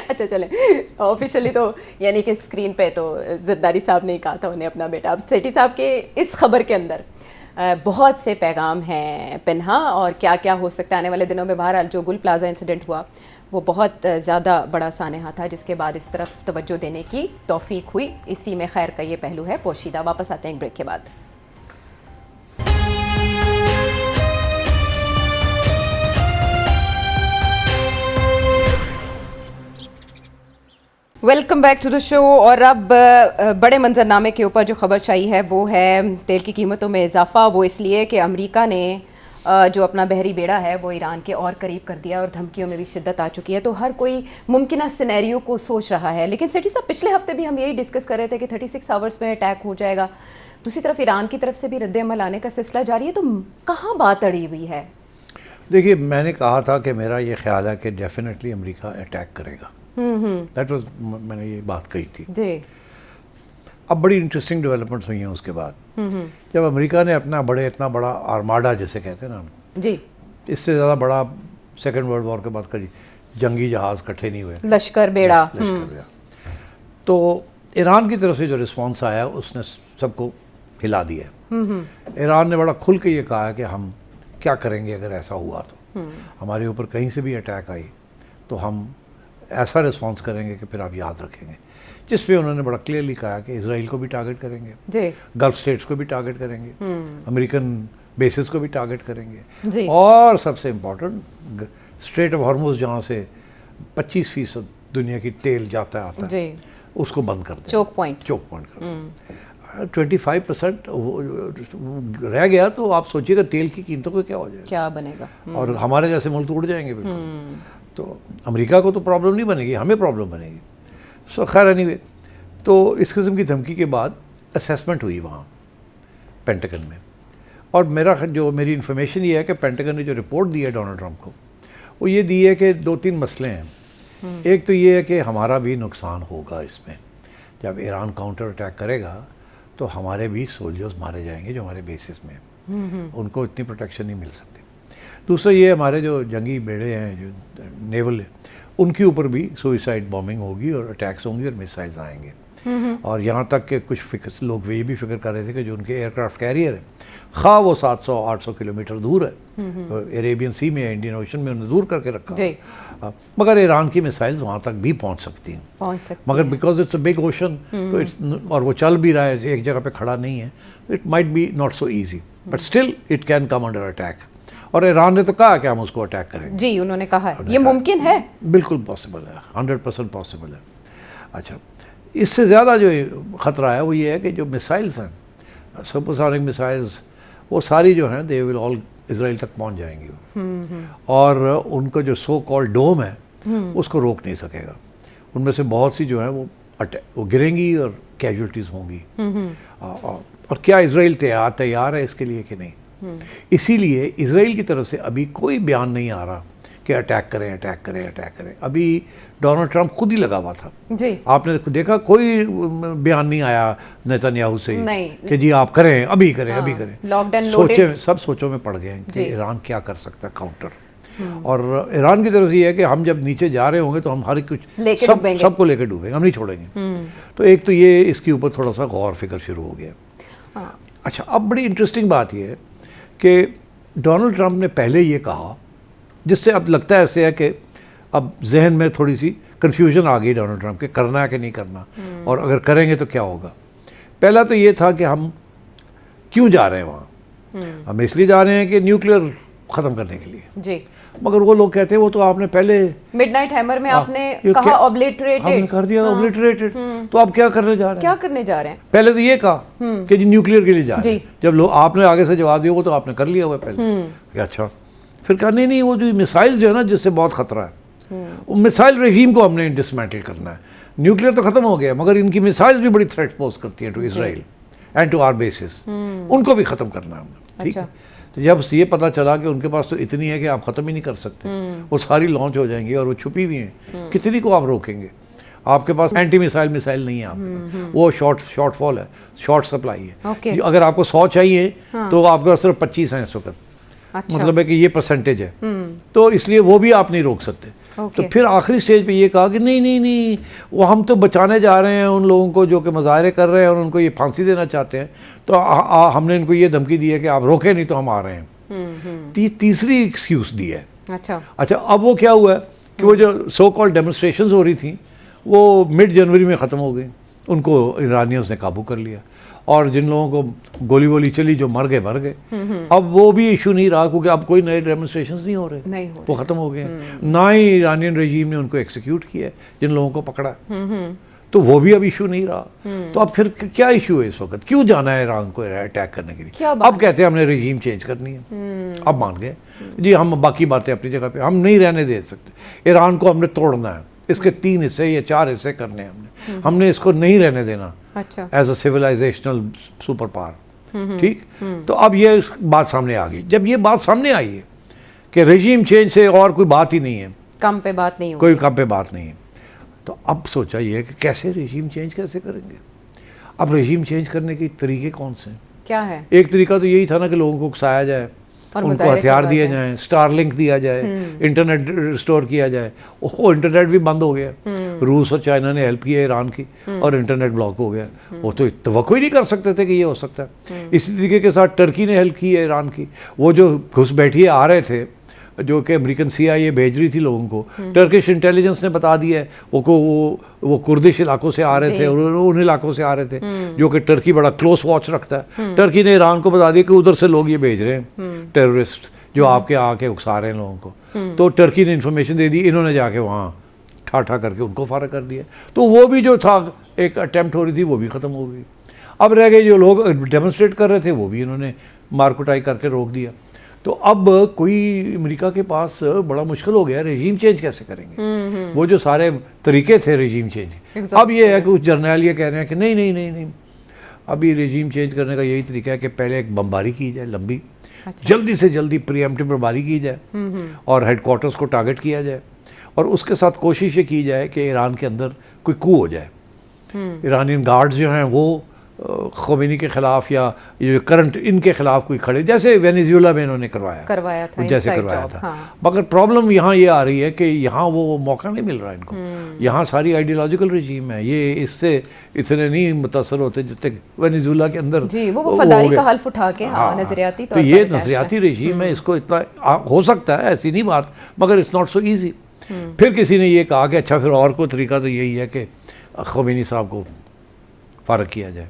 अच्छा, चले ऑफिशियली तो यानी कि स्क्रीन पे तो जरदारी साहब ने ही कहा था उन्हें अपना बेटा। अब सेठी साहब के इस खबर के अंदर बहुत से पैगाम हैं पिन्हा, और क्या क्या हो सकता है आने वाले दिनों में। बहरहाल जो गुल प्लाजा इंसिडेंट हुआ वो बहुत ज़्यादा बड़ा सानहा था, जिसके बाद इस तरफ तवज्जो देने की तौफीक हुई। इसी में खैर का ये पहलू है पोशीदा। वापस आते हैं एक ब्रेक के बाद। Welcome back to the show. और अब बड़े मंजरनामे के ऊपर जो खबर चाहिए है वो है तेल की कीमतों में इजाफा। वो इसलिए कि अमेरिका ने जो अपना बहरी बेड़ा है वो ईरान के और करीब कर दिया, और धमकियों में भी शिद्दत आ चुकी है। तो हर कोई मुमकिन सिनेरियो को सोच रहा है। लेकिन सेठी साहब, पिछले हफ्ते भी हम यही डिस्कस कर रहे थे कि 36 आवर्स में अटैक हो जाएगा। दूसरी तरफ ईरान की तरफ से भी रद्द-ए-अमल आने का सिलसिला जारी है, तो कहाँ बात अड़ी हुई है? देखिए, मैंने कहा था कि मेरा ये ख्याल है कि डेफिनेटली अमेरिका अटैक करेगा। दैट वाज, मैंने ये बात कही थी जी। अब बड़ी इंटरेस्टिंग डेवलपमेंट्स हुई हैं उसके बाद, जब अमेरिका ने अपना इतना बड़ा आर्माडा जिसे कहते हैं ना जी, इससे ज़्यादा बड़ा सेकेंड वर्ल्ड वॉर के बाद कभी जंगी जहाज़ इकट्ठे नहीं हुए, लश्कर बेड़ा। तो ईरान की तरफ से जो रिस्पॉन्स आया उसने सबको हिला दिया। ईरान ने बड़ा खुल के ये कहा है कि हम क्या करेंगे अगर ऐसा हुआ तो, हमारे ऊपर कहीं से भी अटैक आई तो हम ऐसा रिस्पॉन्स करेंगे कि फिर आप याद रखेंगे। जिस पे उन्होंने बड़ा क्लियरली कहा कि इसराइल को भी टारगेट करेंगे, गल्फ स्टेट्स को भी टारगेट करेंगे, अमेरिकन बेसिस को भी टारगेट करेंगे, और सबसे इम्पोर्टेंट स्ट्रेट ऑफ हॉर्मुज़ जहाँ से 25% दुनिया की तेल जाता आता है उसको बंद कर दें, चोक पॉइंट कर 25% रह गया तो आप सोचिएगा तेल की कीमतों को क्या हो जाएगा, क्या बनेगा, और हमारे जैसे मुल्क उड़ जाएंगे बिल्कुल। तो अमेरिका को तो प्रॉब्लम नहीं बनेगी, हमें प्रॉब्लम बनेगी। सो खैर एनीवे, तो इस किस्म की धमकी के बाद असेसमेंट हुई वहाँ पेंटागन में, और मेरी इन्फॉर्मेशन ये है कि पेंटागन ने जो रिपोर्ट दी है डोनाल्ड ट्रंप को, वो ये दी है कि 2-3 मसले हैं। एक तो ये है कि हमारा भी नुकसान होगा इसमें, जब ईरान काउंटर अटैक करेगा तो हमारे भी सोल्जर्स मारे जाएंगे जो हमारे बेसिस में, उनको इतनी प्रोटेक्शन नहीं मिल सकती। दूसरा ये हमारे जो जंगी बेड़े हैं जो नेवल है उनके ऊपर भी सुइसाइड बॉम्बिंग होगी और अटैक्स होंगे और मिसाइल्स आएंगे। और यहाँ तक कि कुछ लोग ये भी फिक्र कर रहे थे कि जो उनके एयरक्राफ्ट कैरियर है, खा वो 700-800 किलोमीटर दूर है, अरेबियन सी में, इंडियन ओशन में उन्हें दूर करके रखा, मगर ईरान की मिसाइल्स वहाँ तक भी पहुँच सकती हैं, मगर because it's a big ocean, तो इट्स, और वो चल भी रहा है, एक जगह पे खड़ा नहीं है, तो it might be not so easy, but still it can come under attack. और ईरान ने तो कहा कि हम उसको अटैक करेंगे। जी, उन्होंने कहा है ये मुमकिन है, बिल्कुल पॉसिबल है, 100% पॉसिबल है। अच्छा, इससे ज़्यादा जो ख़तरा है वो ये है कि जो मिसाइल्स हैं सुपरसोनिक मिसाइल्स, वो सारी जो हैं दे विल ऑल इसराइल तक पहुंच जाएंगी। और उनका जो सो कॉल्ड डोम है उसको रोक नहीं सकेगा। उनमें से बहुत सी जो है वो गिरेंगी और कैजुअल्टीज होंगी। और क्या इसराइल तैयार है इसके लिए कि नहीं? इसीलिए इसराइल की तरफ से अभी कोई बयान नहीं आ रहा कि अटैक करें अटैक करें अटैक करें। अभी डोनाल्ड ट्रंप खुद ही लगा हुआ था जी। आपने देखा कोई बयान नहीं आया नेतन्याहू से नहीं। कि जी आप करें, अभी करें, अभी करें। लॉकडाउन सोचे, सब सोचों में पड़ गए हैं कि ईरान क्या कर सकता है काउंटर। और ईरान की तरफ से ये है कि हम जब नीचे जा रहे होंगे तो हम हर कुछ सबको लेके डूबेंगे, हम नहीं छोड़ेंगे। तो एक तो ये इसके ऊपर थोड़ा सा गौर फिक्र शुरू हो गया। अच्छा, अब बड़ी इंटरेस्टिंग बात ये है कि डोनाल्ड ट्रंप ने पहले ये कहा, जिससे अब लगता है ऐसे है कि अब जहन में थोड़ी सी कन्फ्यूजन आ गई डोनाल्ड ट्रंप के करना है कि नहीं करना, और अगर करेंगे तो क्या होगा। पहला तो ये था कि हम क्यों जा रहे हैं वहाँ। हम इसलिए जा रहे हैं कि न्यूक्लियर ख़त्म करने के लिए जी। मगर वो लोग कहते हैं वो तो आपने पहले मिडनाइट हैमर में आपने कहा ऑब्लिटरेटेड, हमने कर दिया ऑब्लिटरेटेड, तो आप क्या करने जा रहे हैं? क्या करने जा रहे हैं? पहले तो ये कहा कि जी न्यूक्लियर के लिए जा रहे हैं। जब लोग आपने आगे से जवाब दिया वो तो आपने कर लिया हुआ पहले। अच्छा, फिर कहा नहीं वो जो मिसाइल्स जो है ना जिससे बहुत खतरा है, वो मिसाइल रेजीम को हमने डिसमेंटल करना है। न्यूक्लियर तो खत्म हो गया मगर इनकी मिसाइल्स भी बड़ी थ्रेट पोज करती हैं to Israel and to our bases, उनको भी खत्म करना है हमने। ठीक है, तो जब ये पता चला कि उनके पास तो इतनी है कि आप ख़त्म ही नहीं कर सकते, वो सारी लॉन्च हो जाएंगी और वो छुपी हुई हैं, कितनी को आप रोकेंगे? आपके पास एंटी मिसाइल नहीं है आपके पास, वो शॉर्टफॉल है, शॉर्ट सप्लाई है। अगर आपको 100 चाहिए तो आपके पास सिर्फ 25 हैं इस वक्त। अच्छा। मतलब है कि ये परसेंटेज है, तो इसलिए वो भी आप नहीं रोक सकते। तो फिर आखिरी स्टेज पे ये कहा कि नहीं वो हम तो बचाने जा रहे हैं उन लोगों को जो कि मुजाहरे कर रहे हैं और उनको ये फांसी देना चाहते हैं, तो हमने इनको ये धमकी दी है कि आप रोके नहीं तो हम आ रहे हैं। तीसरी एक्सक्यूज दी है। अच्छा, अब वो क्या हुआ है कि वो जो सो कॉल्ड डेमोन्स्ट्रेशंस हो रही थी वो मिड जनवरी में ख़त्म हो गई, उनको ईरानियंस ने काबू कर लिया, और जिन लोगों को गोली वोली चली जो मर गए मर गए। अब वो भी इशू नहीं रहा क्योंकि अब कोई नए डेमोन्स्ट्रेशंस नहीं हो रहे, वो ख़त्म हो गए। ना ही ईरानियन रजीम ने उनको एक्सिक्यूट किया जिन लोगों को पकड़ा, तो वो भी अब इशू नहीं रहा। तो अब फिर क्या इशू है इस वक्त? क्यों जाना है ईरान को अटैक करने के लिए? अब कहते हैं हमने रजीम चेंज करनी है। अब मान गए जी, हम बाकी बातें अपनी जगह पे, हम नहीं रहने दे सकते। ईरान को हमने तोड़ना है, इसके 3 हिस्से या 4 हिस्से करने हैं हमने इसको नहीं रहने देना as a civilisational super power. ठीक, तो अब ये बात सामने आ गई। जब ये बात सामने आई है कि रजीम चेंज से और कोई बात ही नहीं है, कम पे बात नहीं, कोई कम पे बात नहीं है, तो अब सोचा ये कि कैसे रजीम चेंज कैसे करेंगे। अब रजीम चेंज करने के तरीके कौन से हैं? क्या है? एक तरीका तो यही था ना कि लोगों को उकसाया जाए, उनको हथियार दिए जाएं, स्टारलिंक दिया जाए, इंटरनेट रिस्टोर किया जाए। वो इंटरनेट भी बंद हो गया, रूस और चाइना ने हेल्प की है ईरान की, और इंटरनेट ब्लॉक हो गया। वो तो तवक्को ही नहीं कर सकते थे कि ये हो सकता है। इसी तरीके के साथ टर्की ने हेल्प की है ईरान की। वो जो घुसपैठिए आ रहे थे जो कि अमेरिकन CIA भेज रही थी लोगों को, टर्किश इंटेलिजेंस ने बता दिया है वो कुर्दिश इलाकों से आ रहे थे और उन इलाकों से आ रहे थे जो कि टर्की बड़ा क्लोज वॉच रखता है। टर्की ने ईरान को बता दिया कि उधर से लोग ये भेज रहे हैं टेररिस्ट जो आपके आके उकसा रहे हैं लोगों को। तो टर्की ने इन्फॉर्मेशन दे दी, इन्होंने जाके वहाँ ठाठा करके उनको फारग कर दिया। तो वो भी जो था एक अटैम्प्ट हो रही थी वो भी ख़त्म हो गई। अब रह गए जो लोग डेमोन्स्ट्रेट कर रहे थे वो भी इन्होंने मारकुटाई करके रोक दिया। तो अब कोई अमेरिका के पास बड़ा मुश्किल हो गया, रजीम चेंज कैसे करेंगे। वो जो सारे तरीके थे रजीम चेंज, अब ये है कि कुछ जर्नैल ये कह रहे हैं कि नहीं, अभी रजीम चेंज करने का यही तरीका है कि पहले एक बमबारी की जाए लंबी, जल्दी से जल्दी प्रीएम्प्टिव बमबारी की जाए और हेडक्वार्टर्स को टारगेट किया जाए, और उसके साथ कोशिश ये की जाए कि ईरान के अंदर कोई कू हो जाए। ईरानियन गार्ड्स जो हैं वो खोमेनी के खिलाफ या ये करंट इनके खिलाफ कोई खड़े, जैसे वेनेजुएला में इन्होंने करवाया था, जैसे करवाया था। हाँ। मगर प्रॉब्लम यहाँ ये आ रही है कि यहाँ वो मौका नहीं मिल रहा इनको। यहाँ सारी आइडियोलॉजिकल रजीम है, ये इससे इतने नहीं मुतासर होते जितने वेनेजुएला के अंदर जी, वो फदाई का हल्फ उठा के। हाँ, नजरियाती तो ये नजरियाती रजीम है, इसको इतना हो सकता है, ऐसी नहीं बात, मगर इट्स नॉट सो ईजी। फिर किसी ने ये कहा कि अच्छा फिर और कोई तरीका तो यही है कि खोमेनी साहब को फारग किया जाए।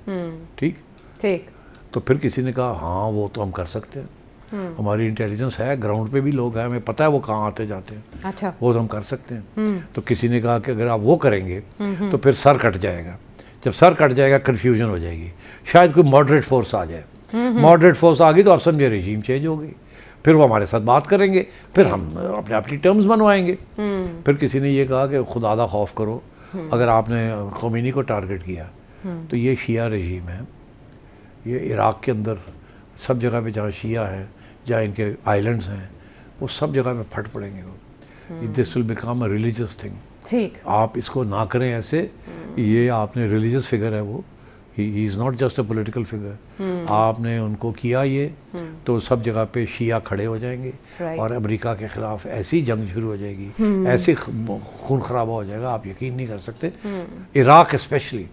ठीक, तो फिर किसी ने कहा हाँ वो तो हम कर सकते हैं, हमारी इंटेलिजेंस है, ग्राउंड पे भी लोग हैं, हमें पता है वो कहाँ आते जाते हैं। अच्छा, वो तो हम कर सकते हैं। तो किसी ने कहा कि अगर आप वो करेंगे तो फिर सर कट जाएगा, जब सर कट जाएगा कन्फ्यूजन हो जाएगी, शायद कोई मॉडरेट फोर्स आ जाए, मॉडरेट फोर्स आ गई तो आप समझे रिजीम चेंज हो गई, फिर वो हमारे साथ बात करेंगे, फिर हम अपने अपनी टर्म्स बनवाएंगे। फिर किसी ने ये कहा कि खुदादा खौफ करो, अगर आपने खोमेनी को टारगेट किया तो ये शिया रजीम है, ये इराक़ के अंदर सब जगह पे जहाँ शिया है, जहाँ इनके आइलैंड्स हैं, वो सब जगह पे फट पड़ेंगे वो। This will become a religious thing. ठीक, आप इसको ना करें ऐसे, ये आपने रिलीजियस फिगर है वो, he is not just a political figure. आपने उनको किया ये तो सब जगह पे शिया खड़े हो जाएंगे और अमेरिका के ख़िलाफ़ ऐसी जंग शुरू हो जाएगी, ऐसे खून खराबा हो जाएगा, आप यकीन नहीं कर सकते। इराक़ स्पेशली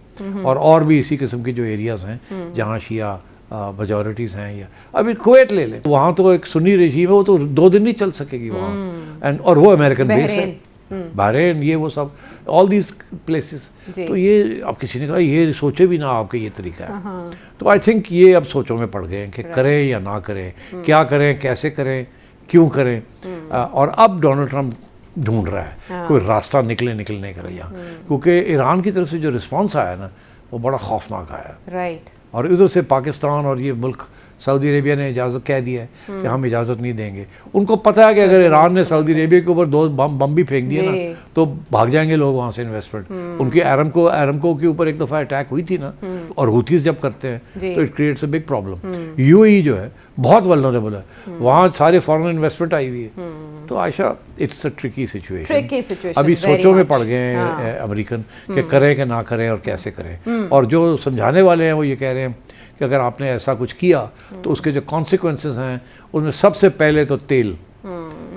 और भी इसी किस्म के जो एरियाज़ हैं जहाँ शिया मेजॉरिटीज़ हैं, या अभी कुवैत ले लें, वहाँ तो एक सुन्नी रजीम है, वो तो 2 दिन नहीं चल सकेगी वहाँ, एंड और वो अमेरिकन बेस है, बहरीन, ये वो सब, ऑल दीज प्लेसेस। तो ये अब किसी ने कहा ये सोचे भी ना आपके ये तरीका है, तो आई थिंक ये अब सोचों में पड़ गए हैं कि करें या ना करें, क्या करें, कैसे करें, क्यों करें। और अब डोनाल्ड ट्रंप ढूंढ रहा है कोई रास्ता निकलने का यहाँ, क्योंकि ईरान की तरफ से जो रिस्पॉन्स आया ना वो बड़ा खौफनाक आया। राइट। और इधर से पाकिस्तान और ये मुल्क सऊदी अरेबिया ने इजाज़त कह दी है कि हम इजाज़त नहीं देंगे। उनको पता है कि अगर ईरान ने सऊदी अरेबिया के ऊपर 2 बम भी फेंक दिए ना तो भाग जाएंगे लोग वहाँ से इन्वेस्टमेंट। उनकी एरमको के ऊपर एक दफ़ा अटैक हुई थी ना, और हुतीज़ जब करते हैं तो it creates a big problem. UAE जो है बहुत वल्नरेबल है, वहाँ सारे फॉरेन इन्वेस्टमेंट आई हुई है। तो Ayesha it's a tricky situation. अभी सोचों में पड़ गए हैं अमेरिकन कि करें कि ना करें और कैसे करें। और जो समझाने वाले हैं वो ये कह रहे हैं कि अगर आपने ऐसा कुछ किया तो उसके जो कॉन्सिक्वेंसेस हैं उनमें सबसे पहले तो तेल,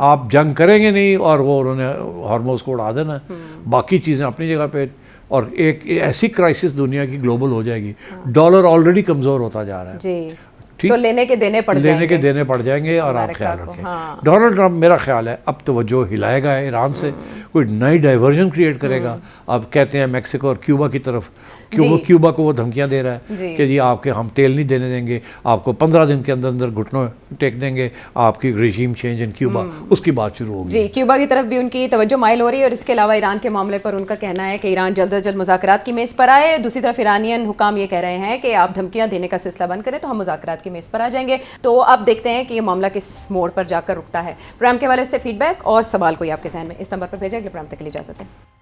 आप जंग करेंगे नहीं और वो उन्होंने हार्मोज को उड़ा देना, बाकी चीज़ें अपनी जगह पे। और एक ऐसी क्राइसिस दुनिया की ग्लोबल हो जाएगी, डॉलर ऑलरेडी कमज़ोर होता जा रहा है जी, ठीक, तो लेने के देने पड़ जाएंगे और आप ख्याल रखें। डोनाल्ड ट्रंप मेरा ख्याल है अब तवज्जो हिलाएगा ईरान से, कोई नई डाइवर्जन क्रिएट करेगा। अब कहते हैं मैक्सिको और क्यूबा की तरफ, क्यूबा को वो धमकियां दे रहा है कि जी आपके हम तेल नहीं देने देंगे, आपको 15 दिन के अंदर अंदर घुटनों टेक देंगे, आपकी रेजीम चेंज इन क्यूबा, उसकी बात शुरू होगी। जी, क्यूबा की तरफ भी उनकी तवज्जो माइल हो रही है। और इसके अलावा ईरान के मामले पर उनका कहना है कि ईरान जल्द अज जल्द मुज़ाकरात की मेज़ पर आए। दूसरी तरफ ईरानियन हुकाम ये कह रहे हैं कि आप धमकियां देने का सिलसिला बंद करें तो हम मुज़ाकरात की मेज़ पर आ जाएंगे। तो अब देखते हैं कि ये मामला किस मोड़ पर जाकर रुकता है। प्रोग्राम के हवाले से फीडबैक और सवाल कोई आपके ज़हन में इस नंबर पर भेजें। अगले प्रोग्राम तक के लिए इजाज़त है।